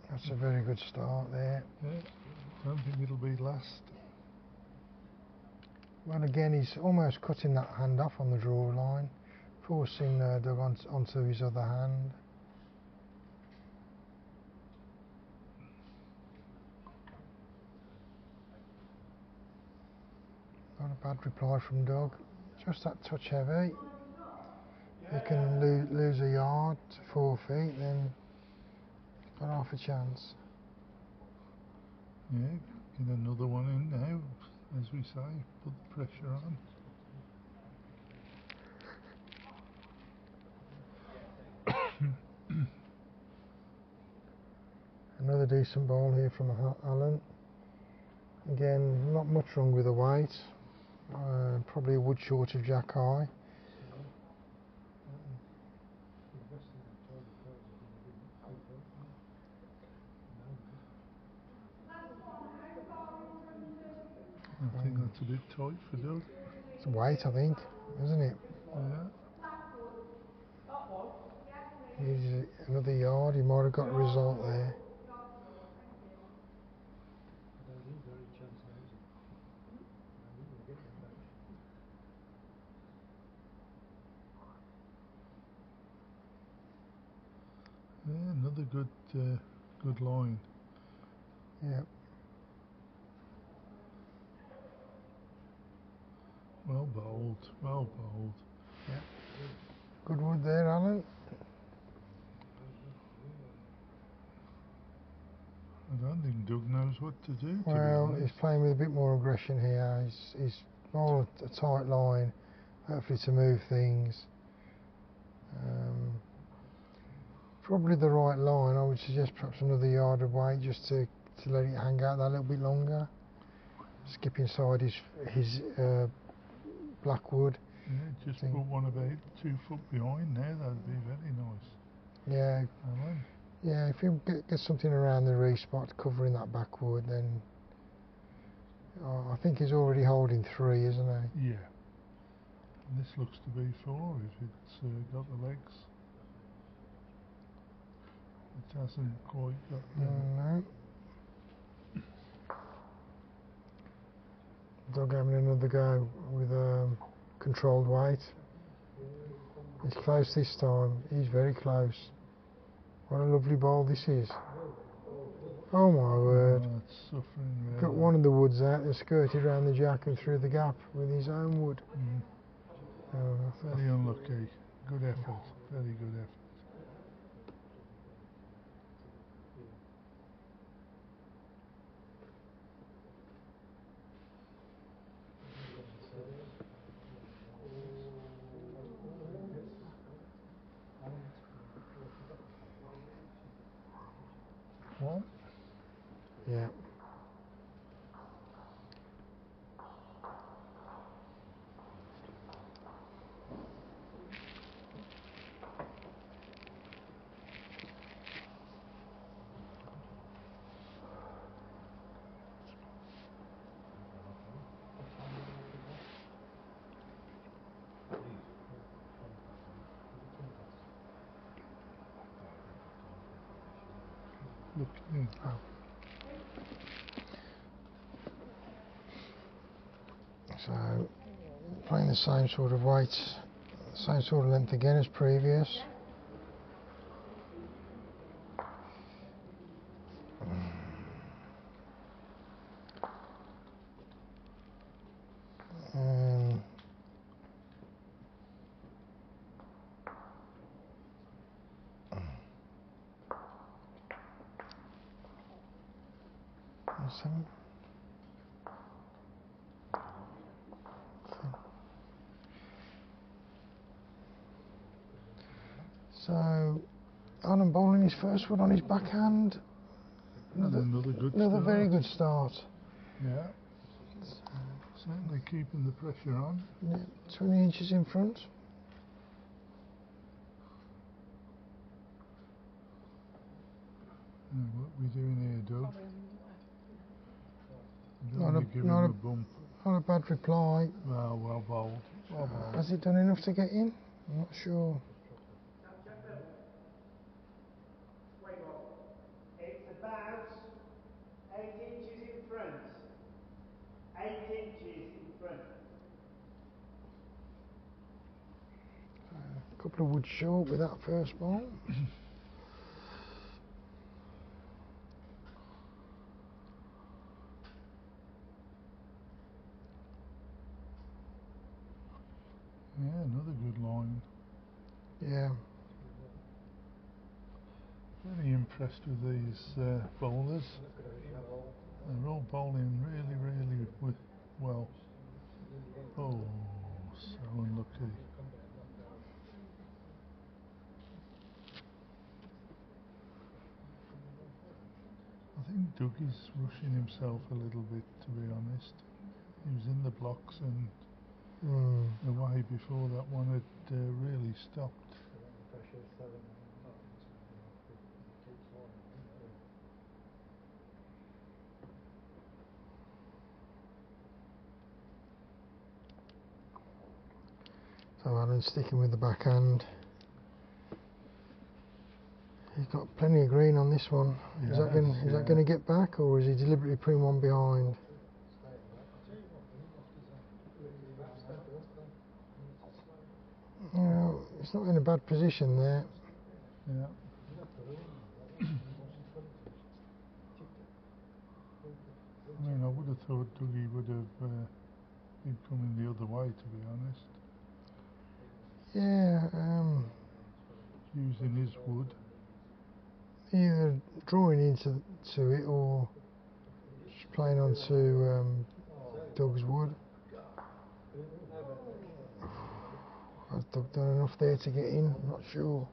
B: That's a very good start there.
A: Yeah, don't think it'll be last.
B: Well, again, he's almost cutting that hand off on the draw line, forcing Doug onto his other hand. Not a bad reply from Doug. Just that touch heavy. He can lose a yard to 4 feet, then got half a chance.
A: Yeah, get another one in now, as we say, put the pressure on.
B: Another decent ball here from Alan. Again, not much wrong with the weight. Probably a wood short of Jack High.
A: I think that's a bit tight for Doug.
B: It's weight, I think, isn't it?
A: Yeah.
B: He's another yard. He might have got a result there.
A: Yeah, another good line.
B: Yeah.
A: Well bowled, well bowled.
B: Yeah. Good wood there, Alan.
A: I don't think Doug knows what to do.
B: Well, he's playing with a bit more aggression here. He's more a tight line, hopefully to move things. Probably the right line. I would suggest perhaps another yard of weight just to let it hang out that little bit longer. Skip inside his blackwood.
A: Yeah, just put one about 2 foot behind there. That'd be very nice.
B: Yeah.
A: Alan.
B: Yeah, if you get something around the reef spot covering that backwood, then I think he's already holding 3, isn't he?
A: Yeah. And this looks to be 4 if it's got the legs. It hasn't quite got the...
B: No. Doug having another go with controlled weight. He's close this time. He's very close. What a lovely ball this is. Oh my word.
A: Oh, it's suffering really.
B: Got one of the woods out and skirted around the jack and through the gap with his own wood.
A: Very unlucky. Good effort. Very good effort. One.
B: Yeah.
A: Look. Mm.
B: Oh. So, playing the same sort of weight, same sort of length again as previous. Seven. So, Alan bowling his first one on his backhand.
A: Another good
B: Another
A: start.
B: very good start.
A: Yeah. Certainly keeping the pressure on.
B: Yeah, 20 inches in front.
A: What are we doing here, Doug? You don't
B: Not
A: want to give him a bump.
B: Not a bad reply.
A: Well bowled. Well bowled.
B: Has it done enough to get in? I'm not sure.
C: It's about 8 inches in front. 8 inches in front.
B: A couple of woods short with that first ball.
A: Yeah, another good line.
B: Yeah.
A: Very impressed with these bowlers. They're all bowling really well. Oh, so unlucky. I think Dougie's rushing himself a little bit, to be honest. He was in the blocks and away before that one had really stopped.
B: So Alan's sticking with the backhand. He's got plenty of green on this one. Is that going to get back, or is he deliberately putting one behind? Well, it's not in a bad position there.
A: Yeah. I mean, I would have thought Dougie would have been coming the other way, to be honest.
B: Yeah,
A: Using his wood.
B: either drawing into it or just playing onto Doug's wood. Has Doug done enough there to get in? Not sure.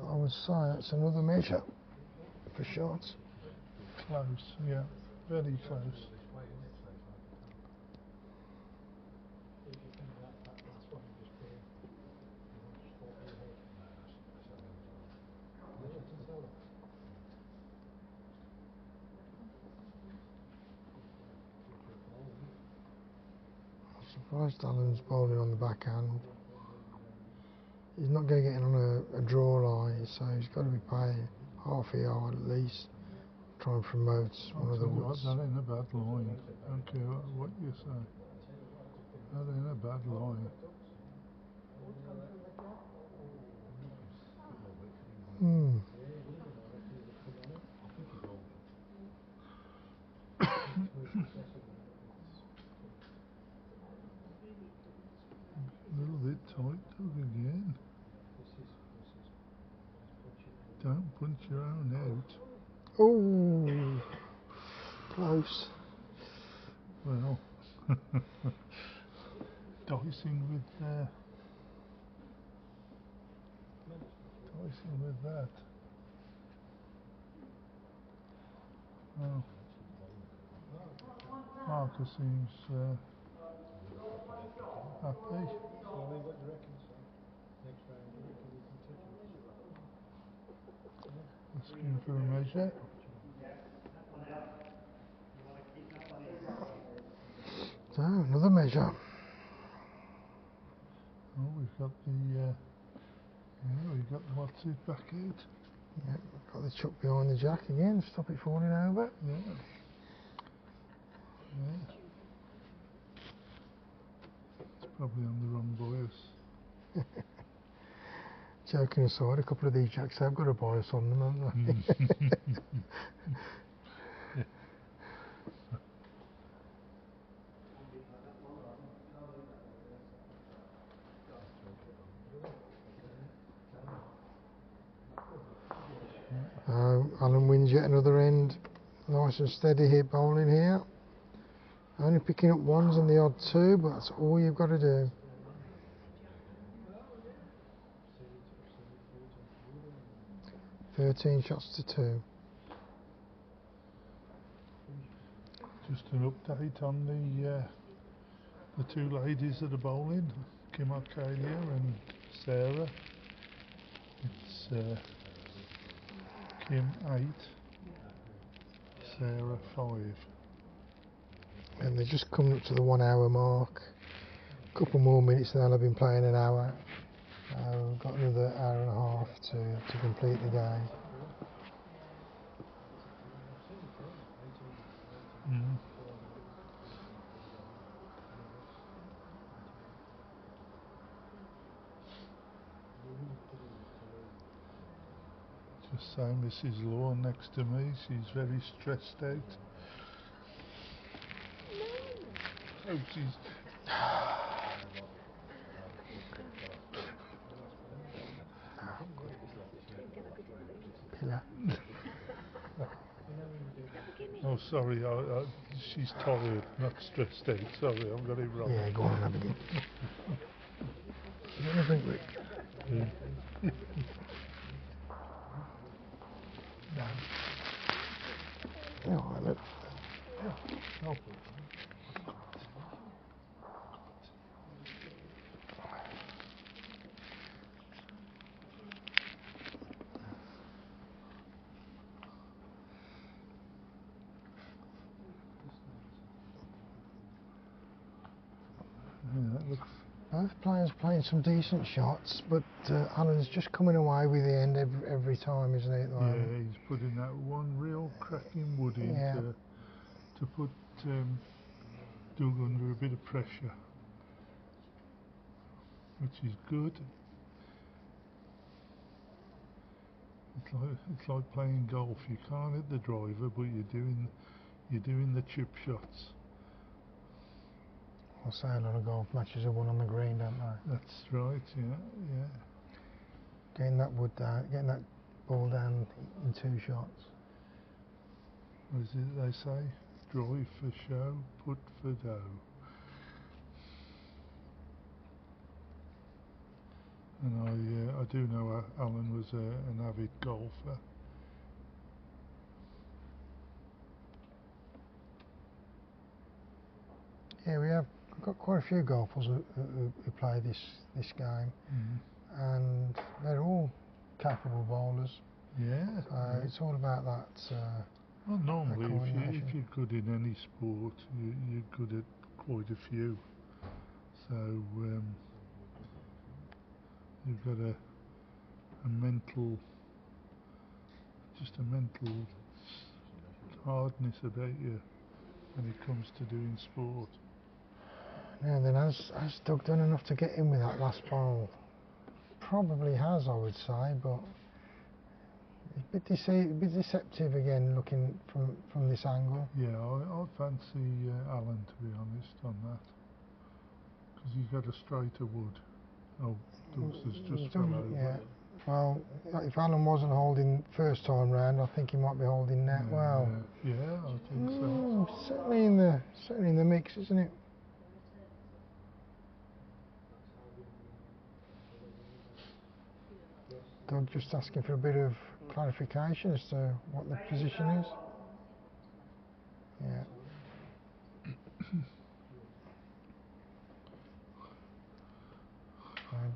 B: I would say that's another measure for shots.
A: Close, yeah. Very close.
B: I'm surprised Alan's bowling on the backhand. He's not going to get in on a draw line, so he's got to be paying half a yard at least. Try and promote one of the woods.
A: That ain't a bad line. Don't care what you say. That ain't a bad line. A little bit tight, Doug, again. Don't punch your own out.
B: Oh, close.
A: Well, dicing with that. Well, Marcus seems happy. Asking for a measure.
B: So, another measure.
A: Oh, we've got the we've got the what's it back out.
B: Yeah, got the chuck behind the jack again, stop it falling over.
A: Yeah. Yeah. It's probably on the wrong bias.
B: Joking aside, a couple of these jacks have got a bias on them, haven't they? Alan wins yet another end. Nice and steady hit bowling here. Only picking up ones and the odd two, but that's all you've got to do. "13 shots to 2.
A: Just an update on the two ladies that are bowling, Kim Arcalia and Sarah. It's Kim 8, Sarah 5.
B: And they're just coming up to the 1 hour mark. A couple more minutes and they'll have been playing an hour. We've got another hour and a half to complete the game.
A: Just saying, Mrs. Law next to me, she's very stressed out. Oh, she's...
B: Pillar.
A: Oh, sorry, she's tired, not stressed out. Sorry, I've got it wrong.
B: Yeah, go on and have a go. You want a drink, Rick? No. All right, look.
A: Oh. Yeah, that looks...
B: Both players playing some decent shots, but Alan's just coming away with the end every time, isn't he? At the
A: Yeah,
B: moment?
A: he's putting that one real cracking wood in to put Doug under a bit of pressure, which is good. It's like playing golf. You can't hit the driver, but you're doing the chip shots.
B: I'll say a lot of golf matches are won on the green, don't they?
A: That's right. Yeah.
B: Getting that wood down, getting that ball down in 2 shots.
A: What is it they say? Drive for show, putt for dough. And I do know Alan was an avid golfer.
B: Yeah, we've got quite a few golfers who play this game, and they're all capable bowlers.
A: Yeah.
B: It's all about that.
A: Well, normally,
B: that
A: if you're good in any sport, you're good at quite a few. So you've got a mental hardness about you when it comes to doing sport.
B: Now then, has Doug done enough to get in with that last bowl? Probably has, I would say, but it's a bit deceptive again, looking from this angle.
A: Yeah, I fancy Alan, to be honest, on that, because he's got a straighter wood. Oh, Doug's has just fell over.
B: Yeah. Well, if Alan wasn't holding first time round, I think he might be holding net well.
A: Yeah, I think so.
B: Certainly in the mix, isn't it? Doug just asking for a bit of clarification as to what the position is. Yeah.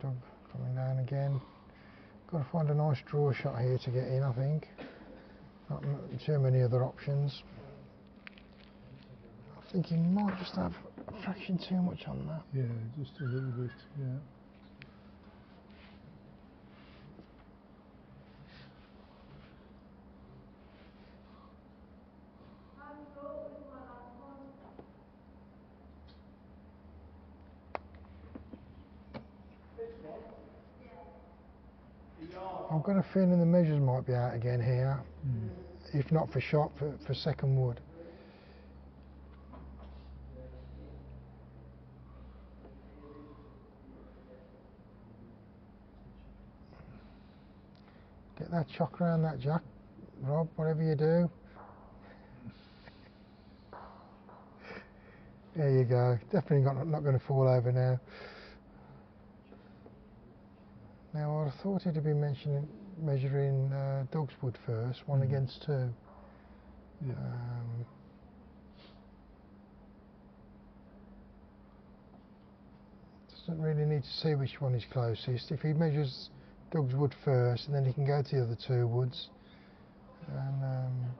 B: Doug coming down again. Got to find a nice draw shot here to get in, I think. Not too many other options. I think he might just have a fraction too much on that.
A: Yeah, just a little bit, yeah.
B: I've got a feeling the measures might be out again here, if not for shot, for second wood. Get that chock around that jack, Rob, whatever you do. There you go, definitely not going to fall over now. Now I thought he'd be measuring Doug's wood first, 1 against 2.
A: Yeah.
B: Doesn't really need to see which one is closest. If he measures Doug's wood first, and then he can go to the other 2 woods. And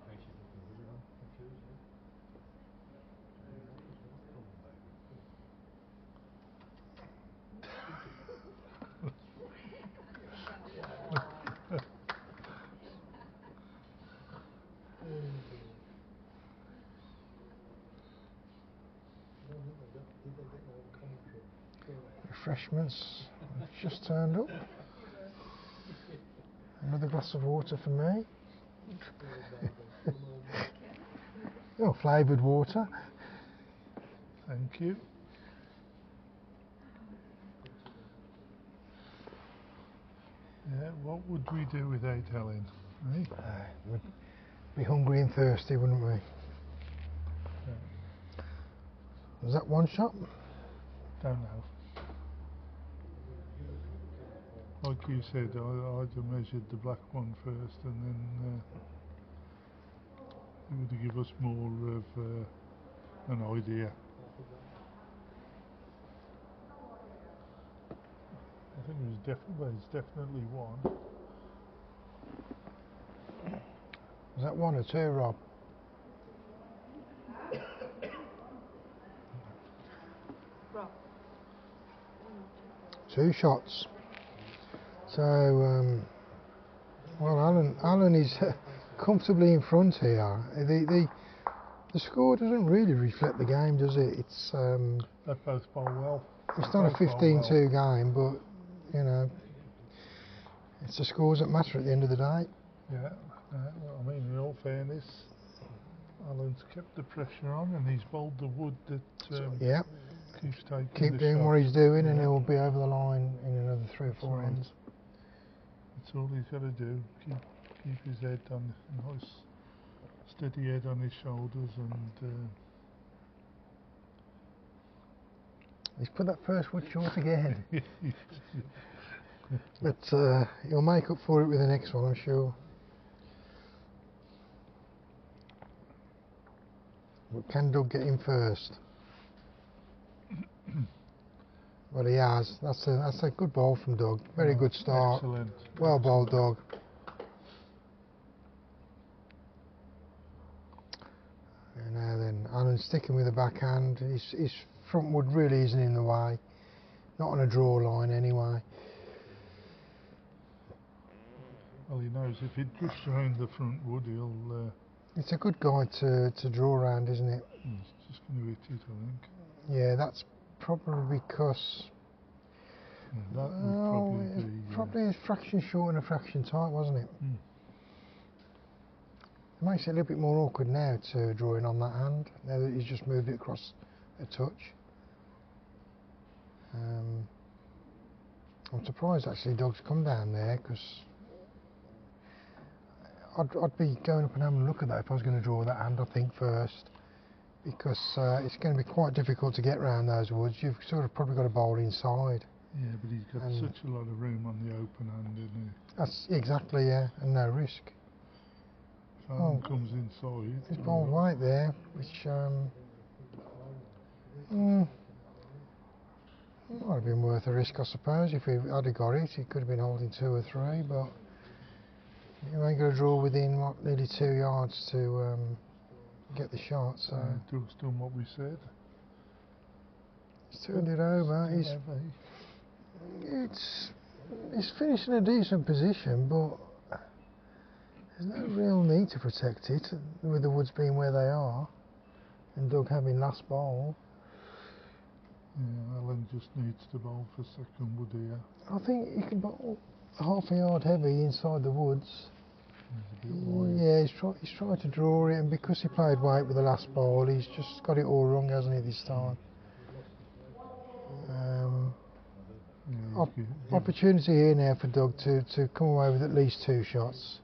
B: refreshments have just turned up. Another glass of water for me. Oh, flavoured water.
A: Thank you. Yeah, what would we do without Helen? Eh?
B: We'd be hungry and thirsty, wouldn't we?
A: Yeah.
B: Was that one shot?
A: Don't know. Like you said, I'd have measured the black one first, and then it would give us more of an idea. I think it's definitely one.
B: Was that 1 or 2, Rob?
D: Rob.
B: 2 shots. So, well, Alan is comfortably in front here. The score doesn't really reflect the game, does it? It's
A: They both bowl well.
B: it's not a 15-2 game, but you know, it's the scores that matter at the end of the day.
A: Yeah, well, I mean, in all fairness, Alan's kept the pressure on, and he's bowled the wood that
B: Yeah,
A: keeps taking
B: keep
A: the
B: doing
A: shot.
B: what he's doing, and he'll be over the line in another 3 or 4
A: That's right.
B: ends.
A: That's all he's got to do. Keep his head on, nice steady head on his shoulders, and
B: He's put that first wood short again. But he'll make up for it with the next one, I'm sure. But can Doug get him first? Well, he has. That's a good ball from Doug. Very good start.
A: Excellent.
B: Well bowled, Doug. And now then, Alan's sticking with the backhand. His front wood really isn't in the way. Not on a draw line anyway.
A: Well, he knows if he drifts around the front wood, he'll.
B: It's a good guide to draw around, isn't it?
A: He's just going to hit it, I think.
B: Yeah, that's probably because
A: Yeah, that would probably
B: it's
A: be.
B: probably a fraction short and a fraction tight, wasn't it?
A: Mm.
B: It makes it a little bit more awkward now to drawing on that hand, now that he's just moved it across a touch. I'm surprised actually Doug's come down there, because I'd be going up and having a look at that if I was going to draw that hand, I think, first, because it's going to be quite difficult to get round those woods. You've sort of probably got to bowl inside.
A: Yeah, but he's got such a lot of room on the open hand, isn't he?
B: That's exactly, yeah, and no risk.
A: If Alan comes inside.
B: He's bowled late there, which might have been worth a risk, I suppose. If he had got it, he could have been holding 2 or 3, but you ain't going to draw within, what, nearly 2 yards to get the shot, so...
A: Doug's done what we said.
B: He's turned it over. He's finished in a decent position, but there's no real need to protect it, with the woods being where they are, and Doug having last bowl.
A: Yeah, Alan just needs to bowl for second wood here.
B: I think he can bowl half a yard heavy inside the woods. Yeah, he's tried to draw it, and because he played weight with the last ball, he's just got it all wrong, hasn't he, this time? Opportunity here now for Doug to come away with at least 2 shots.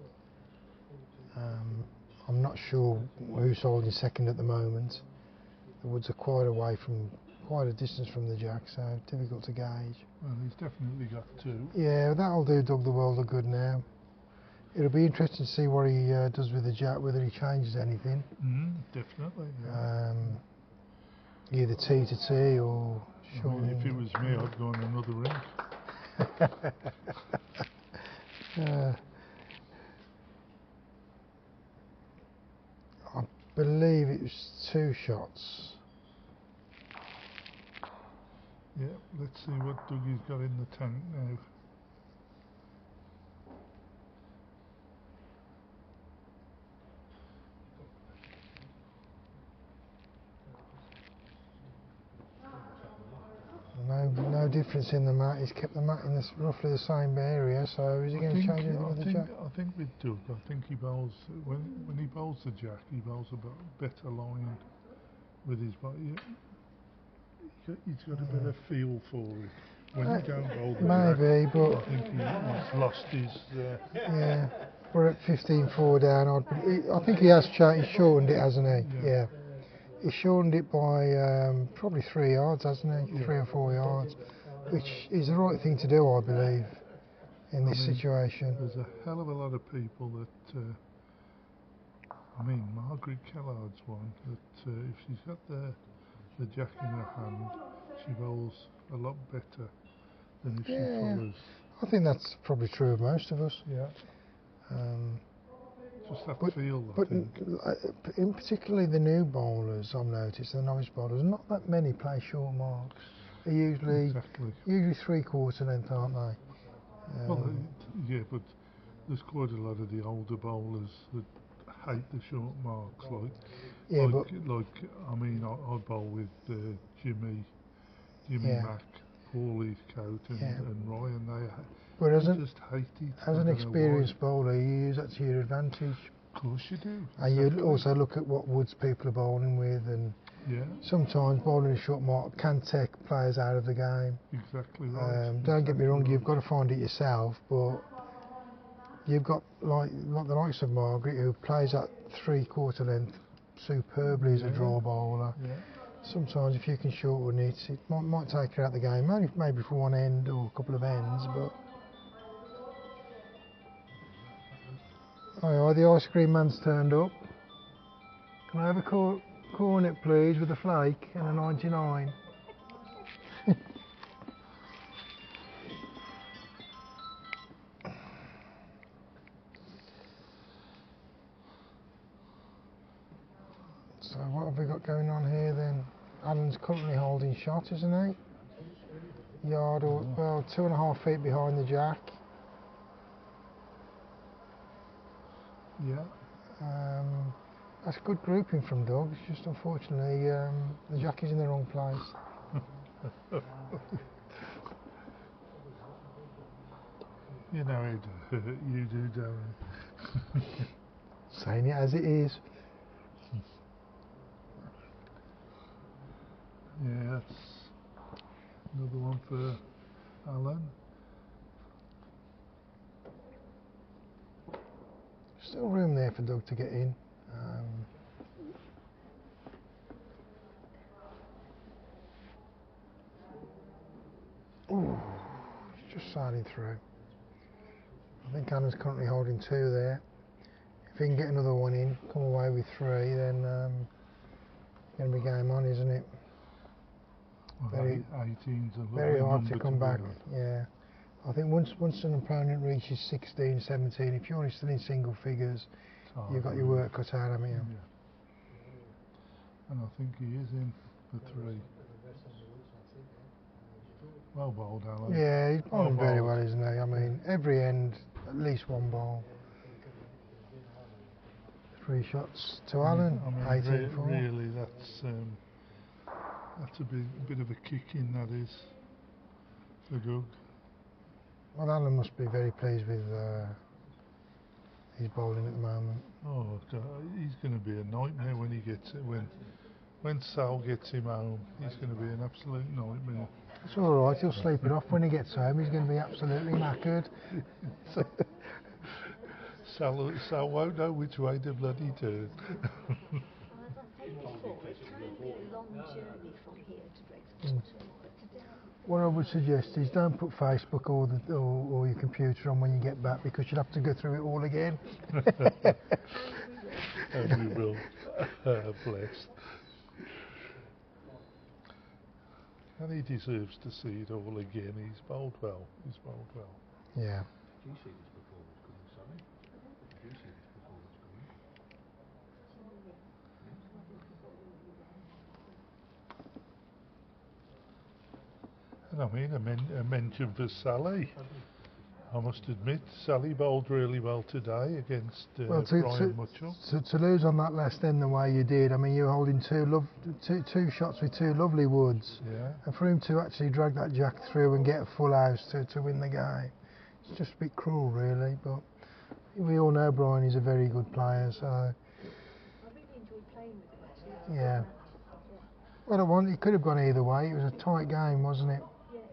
B: I'm not sure who's holding second at the moment. The woods are quite a distance from the jack, so difficult to gauge.
A: Well, he's definitely got 2.
B: Yeah, that'll do Doug the world of good now. It'll be interesting to see what he does with the jack, whether he changes anything.
A: Definitely. Yeah.
B: Either T to T or short.
A: I mean, if it was me, I'd go on another ring.
B: I believe it was 2 shots.
A: Yeah, let's see what Dougie's got in the tank now.
B: No difference in the mat. He's kept the mat in roughly the same area. So is he going to change anything with the jack?
A: I think with Doug, I think he bowls when he bowls the jack, he bowls a better line with his body. He's got a better feel for it. When you don't bowl the
B: maybe,
A: jack,
B: but
A: I think he's lost his.
B: Yeah, we're at 15-4 down. I think he has shortened it, hasn't he? Yeah. He shortened it by probably 3 yards, hasn't he? Yeah. 3 or 4 yards, which is the right thing to do, I believe, in this situation.
A: There's a hell of a lot of people that. I mean, Margaret Kellard's one that if she's got the jack in her hand, she bowls a lot better than if she follows.
B: I think that's probably true of most of us.
A: Yeah. Just that feel.
B: But in particularly the new bowlers, I've noticed, the novice bowlers, not that many play short marks. They're usually 3/4 length, aren't they?
A: Well, yeah, but there's quite a lot of the older bowlers that hate the short marks, I mean, I bowl with Jimmy Mack, Paul Heathcote and Ryan. They just hate it.
B: As an experienced bowler, you use that to your advantage.
A: Of course you do.
B: And you also look at what woods people are bowling with, and sometimes bowling a short mark can take players out of the game.
A: Exactly right.
B: Don't get me wrong, you've got to find it yourself, but you've got like the likes of Margaret, who plays at 3/4 length superbly as a draw bowler.
A: Yeah.
B: Sometimes if you can shorten it, it might take her out the game, maybe for one end or a couple of ends, but... Oh, the ice cream man's turned up. Can I have a cornet, please, with a flake and a 99? So what have we got going on here then? Alan's currently holding shot, isn't he? Yard or, well, 2.5 feet behind the jack.
A: Yeah.
B: That's good grouping from Doug. It's just unfortunately the jack is in the wrong place.
A: You know it hurt you do, Darren.
B: Saying it as it is.
A: Yeah, that's another one for Alan.
B: Still room there for Doug to get in. Ooh, he's just sliding through. I think Alan's currently holding 2 there. If he can get another one in, come away with 3, then going to be game on, isn't it?
A: Well,
B: Very,
A: 18's a lovely
B: very hard
A: number
B: to come
A: be
B: back.
A: on.
B: Yeah, I think once an opponent reaches 16, 17, if you're only still in single figures, you've got your work cut out, haven't you?
A: Yeah. And I think he is in for 3. Well bowled, Alan.
B: Yeah, he's bowling
A: Well
B: very
A: bowled.
B: well, isn't he? I mean, every end, at least 1 ball. 3 shots to Alan,
A: I mean,
B: 18-4.
A: really, that's a bit of a kick in, that is, for Doug.
B: Well, Alan must be very pleased with his bowling at the moment.
A: Oh, God, he's going to be a nightmare when he gets it. When Sal gets him home, he's going to be an absolute nightmare.
B: It's all right, he'll sleep it off when he gets home. He's going to be absolutely knackered.
A: Sal won't know which way to bloody turn.
D: Well, as I said before, it can be a long journey from here to Bromsgrove, but today...
B: What I would suggest is don't put Facebook or your computer on when you get back, because you'll have to go through it all again.
A: And we will. Bless. And he deserves to see it all again. He's bowled well.
B: Yeah.
E: Do you see this performance coming, Sally? Do you see this performance coming?
A: And I mean, a mention for Sally. I must admit, Sally bowled really well today against Brian Mitchell.
B: To lose on that last end the way you did, I mean, you were holding 2 shots with 2 lovely woods.
A: Yeah.
B: And for him to actually drag that jack through and get a full house to win the game, it's just a bit cruel, really. But we all know Brian is a very good player, so...
D: I really enjoyed playing with him, actually.
B: Yeah. Well, it could have gone either way. It was a tight game, wasn't it?
D: Yeah,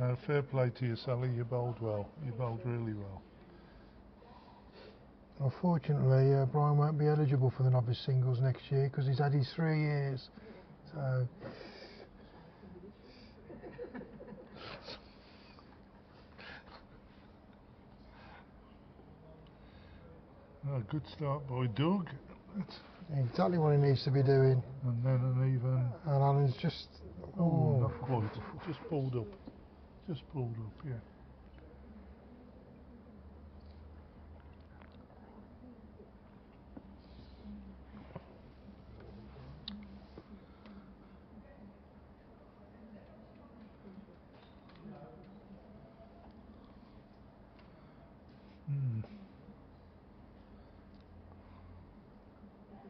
D: it was.
A: Fair play to you, Sally. You bowled well. You bowled really well.
B: Unfortunately, Brian won't be eligible for the novice singles next year because he's had his 3 years. So...
A: Good start by Doug.
B: exactly what he needs to be doing.
A: And then an even...
B: And Alan's just...
A: Oh, not quite. Just pulled up. Yeah.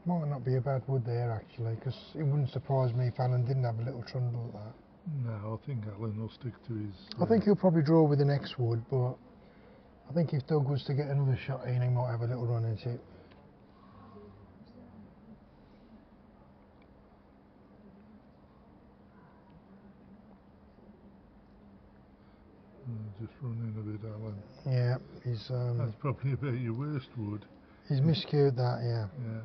B: Might not be a bad wood there, actually, because it wouldn't surprise me if Alan didn't have a little trundle at that.
A: No, I think Alan will stick to his...
B: I think he'll probably draw with the next wood, but I think if Doug was to get another shot in, he might have a little run at it.
A: Just running a bit, Alan.
B: Yeah, he's...
A: That's probably about your worst wood.
B: He's miscued that, yeah.
A: Yeah.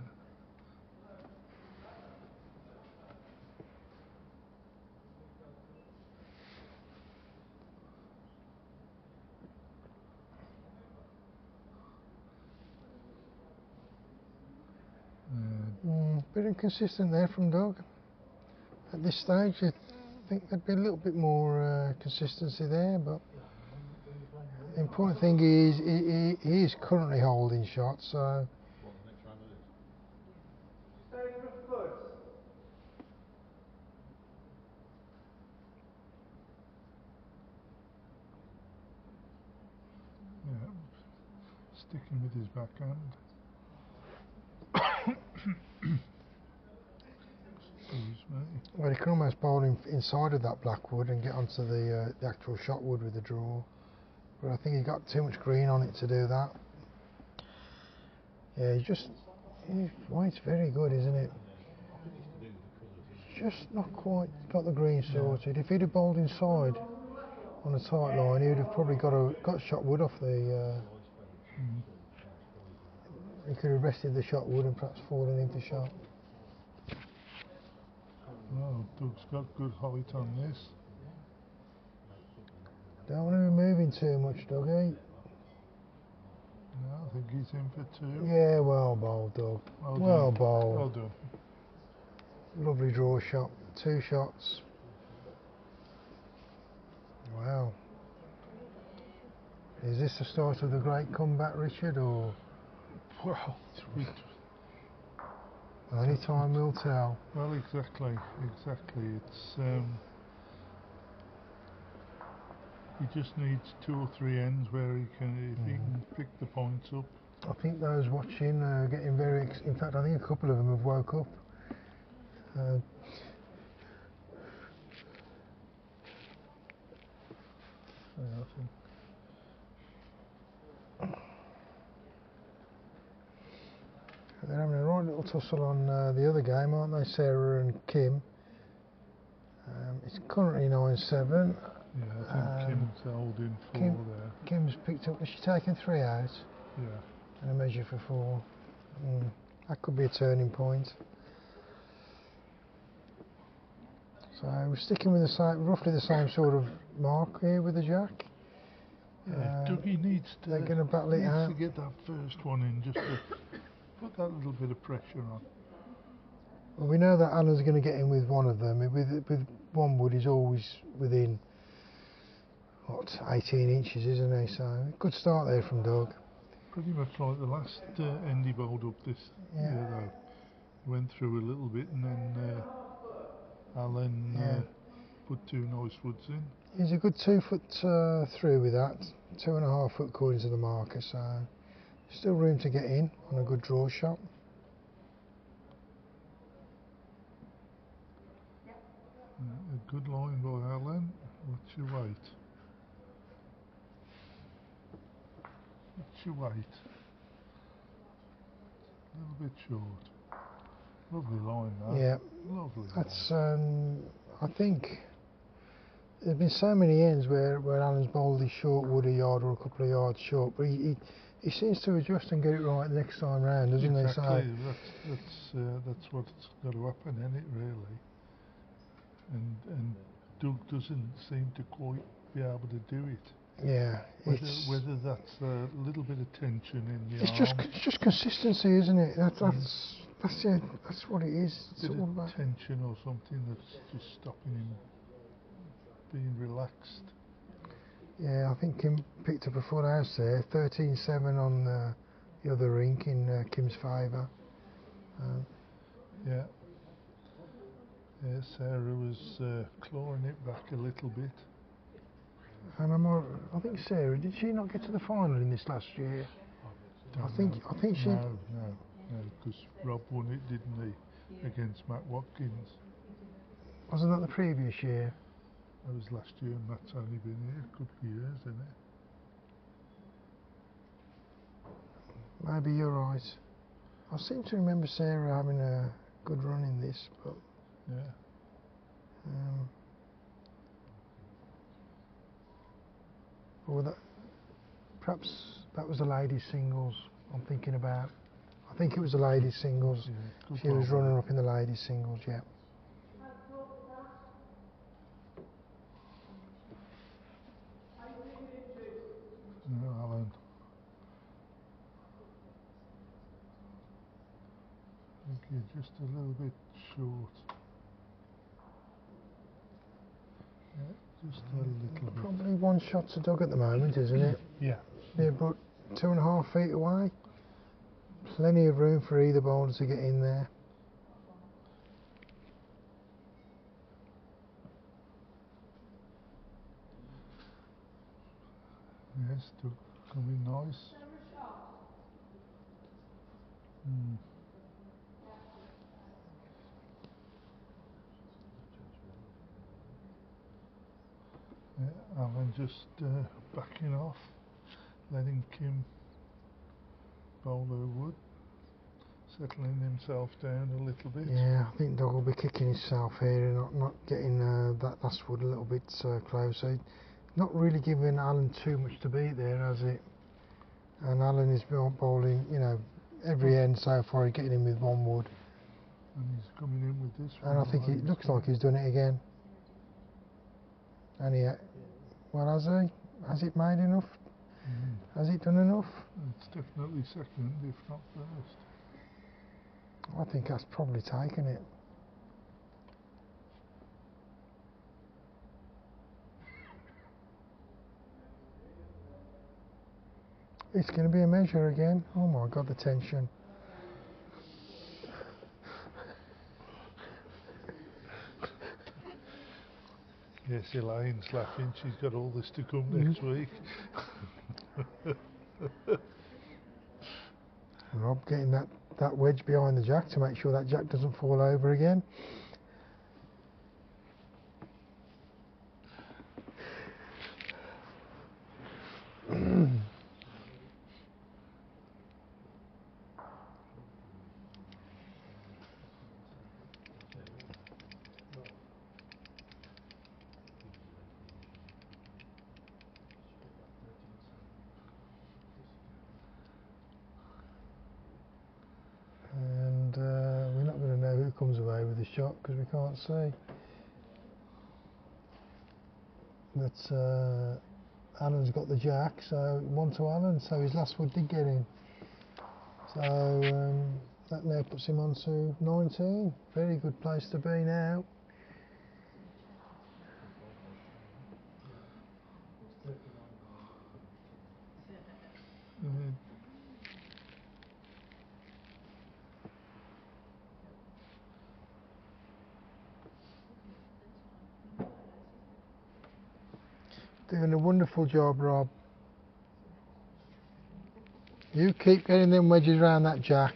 B: Bit inconsistent there from Doug. At this stage, you'd think there'd be a little bit more consistency there, but the important thing is he is currently holding shots, so...
E: What, the next round it is?
C: Favourite foot?
A: Yeah. Sticking with his backhand. Excuse me.
B: Well, he can almost bowl inside of that black wood and get onto the actual shot wood with the draw. But I think he got too much green on it to do that. Yeah, white's very good, isn't it? Just not quite got the green sorted. If he'd have bowled inside on a tight line, he would have probably got shot wood off the. He could have rested the shot wood and perhaps fallen into shot.
A: Oh, Doug's got good height on this.
B: Don't want to be moving too much, Dougie.
A: No, I think he's in for 2.
B: Yeah, well bowled, Doug. Well bowled.
A: Well done.
B: Lovely draw shot. 2 shots. Wow. Is this the start of the great comeback, Richard, or?
A: Well,
B: Only time will tell.
A: well, exactly. It's he just needs 2 or 3 ends where he can, if he can pick the points up.
B: I think those watching are getting very. In fact, I think a couple of them have woke up.
A: I think.
B: They're having a right little tussle on the other game, aren't they, Sarah and Kim? It's currently 9-7.
A: Yeah, I think Kim's holding 4 there.
B: Kim's picked up. Has she taken 3 out?
A: Yeah.
B: And a measure for 4. That could be a turning point. So we're sticking with roughly the same sort of mark here with the jack.
A: Yeah, Dougie needs to.
B: They're going to battle it out.
A: To get that first one in, just to put that little bit of pressure on.
B: Well, we know that Alan's going to get in with one of them. With one wood, he's always within 18 inches, isn't he? So good start there from Doug.
A: Pretty much like the last end he bowled up this year, though. He went through a little bit, and then Alan put 2 nice woods in.
B: He's a good 2 foot through with that, 2.5 foot according to the marker. So still room to get in on a good draw shot.
A: A good line by Alan. What's your weight? What's your weight? A little bit short. Lovely line, that.
B: Yeah.
A: Lovely.
B: That's. I think there's been so many ends where Alan's bowled his short wood a yard or a couple of yards short, but he seems to adjust and get it right the next time round, doesn't he?
A: Exactly. That's what's got to happen, isn't it, really? And Doug doesn't seem to quite be able to do it.
B: Yeah.
A: Whether that's a little bit of tension in the
B: arm. It's just consistency, isn't it? That's what it is. It's
A: bit
B: all
A: of
B: about
A: tension or something that's just stopping him being relaxed.
B: Yeah, I think Kim picked up a full house there. 13-7 on the other rink in Kim's favour.
A: Yeah. Yeah, Sarah was clawing it back a little bit.
B: And I think Sarah, did she not get to the final in this last year? I think she.
A: No, because Rob won it, didn't he, against Matt Watkins?
B: Wasn't that the previous year?
A: That was last year, and Matt's only been here a couple of years, isn't it?
B: Maybe you're right. I seem to remember Sarah having a good run in this, but.
A: Yeah.
B: Perhaps that was the ladies' singles I'm thinking about. I think it was the ladies' singles.
A: Yeah,
B: she was running up in the ladies' singles, yeah.
A: No, Alan. I think you're just a little bit short. Yeah, just a little bit.
B: Probably 1 shot to Doug at the moment, isn't it?
A: Yeah.
B: Yeah, but 2.5 feet away. Plenty of room for either bowler to get in there.
A: Yes, Doug coming nice. Alan just backing off, letting Kim bowl her wood, settling himself down a little bit.
B: Yeah, I think Doug will be kicking himself here and not getting that last wood a little bit closer. Not really giving Alan too much to beat there, has it? And Alan is bowling, you know, every end so far, he's getting in with one wood.
A: And he's coming in with this one.
B: And I think it looks like he's done it again. And well, has he? Has it made enough? Has it done enough?
A: It's definitely second, if not first.
B: I think that's probably taken it. It's going to be a measure again. Oh my God, the tension.
A: Yes, Elaine's laughing. She's got all this to come next week.
B: Rob getting that wedge behind the jack to make sure that jack doesn't fall over again. And we're not going to know who comes away with the shot because we can't see. But Alan's got the jack, so 1 to Alan, so his last wood did get in. So that now puts him on to 19. Very good place to be now. Doing a wonderful job, Rob. You keep getting them wedges around that jack.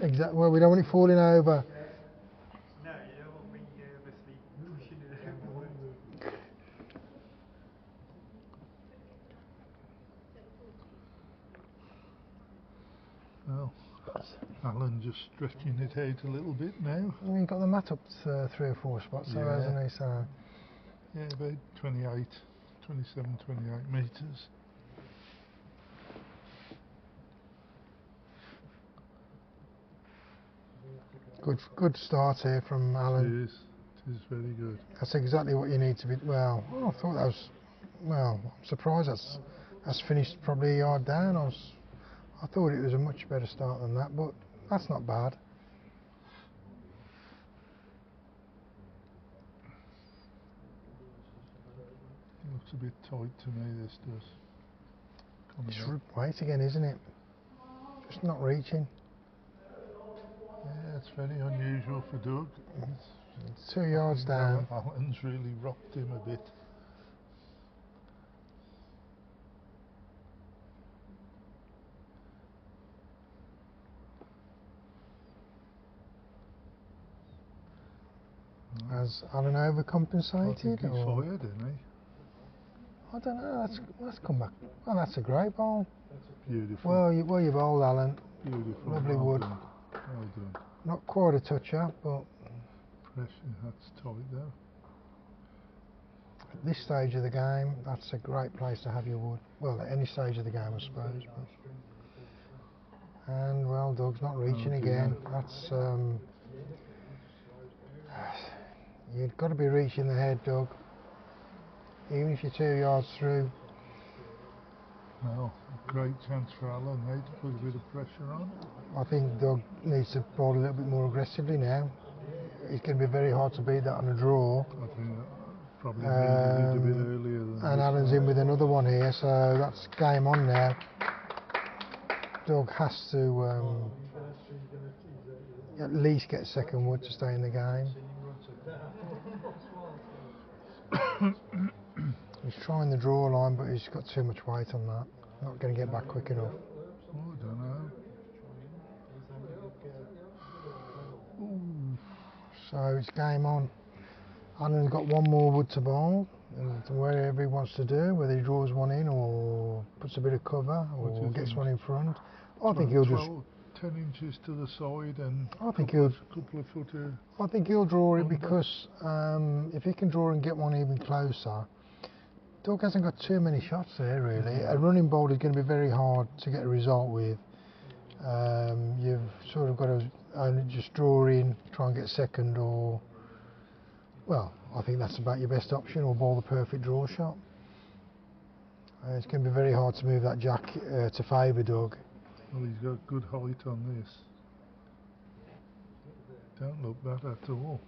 B: Exactly. Well, we don't want it falling over.
C: No, you don't want me nervously pushing it over.
A: Well, Alan just stretching it out a little bit now.
B: Well, he got the mat up 3 or 4 spots, so hasn't he? So
A: yeah, about 27, 28 metres.
B: good start here from Alan.
A: It is very good.
B: That's exactly what you need to be. Well, I thought that was. Well, I'm surprised that's finished probably a yard down. I thought it was a much better start than that, but that's not bad.
A: It looks a bit tight to me, this does.
B: It's weight again, isn't it? Just not reaching.
A: Yeah, it's very unusual for Doug.
B: It's 2 yards down.
A: Alan's really rocked him a bit.
B: Has Alan overcompensated?
A: I think he's fired, isn't he?
B: I don't know. Let's come back. Well, that's a great bowl.
A: Beautiful.
B: Well, you bowled, Alan.
A: Beautiful.
B: Lovely
A: Well
B: wood.
A: done. Well done.
B: Not quite a toucher, but
A: Pressure, that's tight though.
B: at this stage of the game, that's a great place to have your wood. Well, at any stage of the game, I suppose. But. And well, Doug's not reaching again. That's you've got to be reaching the head, Doug. Even if you're 2 yards through.
A: Well, great chance for Alan now to put a bit of pressure on.
B: I think Doug needs to bowl a little bit more aggressively now. It's going to be very hard to beat that on a draw.
A: I think probably needed it a bit earlier than
B: and Alan's in with another one here, so that's game on now. Doug has to at least get second wood to stay in the game. He's trying the draw line, but he's got too much weight on that. Not going to get back quick enough.
A: Oh, I don't know. Ooh.
B: So it's game on. Alan's got one more wood to bowl. and wherever he wants to do, whether he draws one in or puts a bit of cover
A: What do
B: or
A: you
B: gets
A: think?
B: one in front. I think he'll just.
A: 10 inches to the side and
B: I think
A: couple of footer.
B: I think he'll draw it
A: under.
B: because if he can draw and get one even closer, Doug hasn't got too many shots there really. A running bowl is going to be very hard to get a result with. You've sort of got to only just draw in, try and get second, or well, I think that's about your best option, or bowl the perfect draw shot. It's going to be very hard to move that jack to favour Doug.
A: Well, he's got good height on this. Don't look bad at all.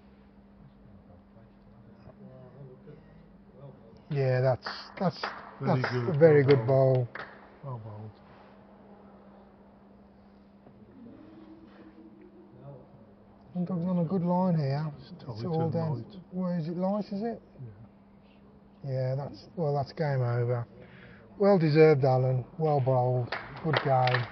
B: Yeah, that's
A: good.
B: a very
A: Well
B: good bowl.
A: Well bowled.
B: And Doug's on a good line here.
A: It's
B: all
A: and
B: down.
A: light.
B: Where is it? Light, is it?
A: Yeah.
B: Yeah, that's game over. Well deserved, Alan. Well bowled. Good game.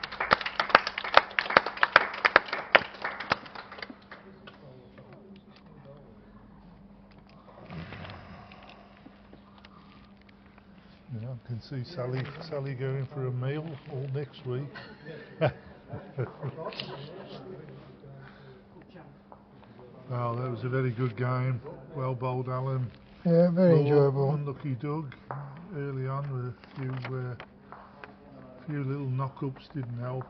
A: Yeah, I can see Sally going for a meal all next week. Well, that was a very good game. Well bowled, Alan.
B: Yeah, very enjoyable.
A: Unlucky Doug early on with a few little knock-ups didn't help.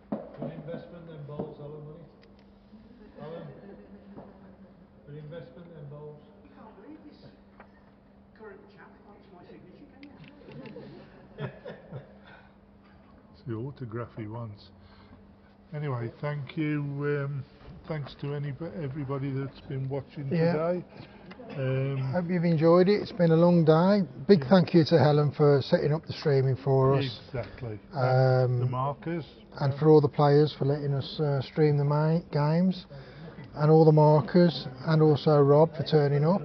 E: Good investment them bowls, Alan, wasn't it? Alan? Good investment them bowls.
C: You can't believe this current chap wants my signature, can you?
A: It's the autograph he wants. Anyway, thank you. Thanks to everybody that's been watching today.
B: Hope you've enjoyed it. It's been a long day. Big thank you to Helen for setting up the streaming for us.
A: Exactly.
B: The
A: markers.
B: And for all the players for letting us stream the games. And all the markers. And also Rob for turning up.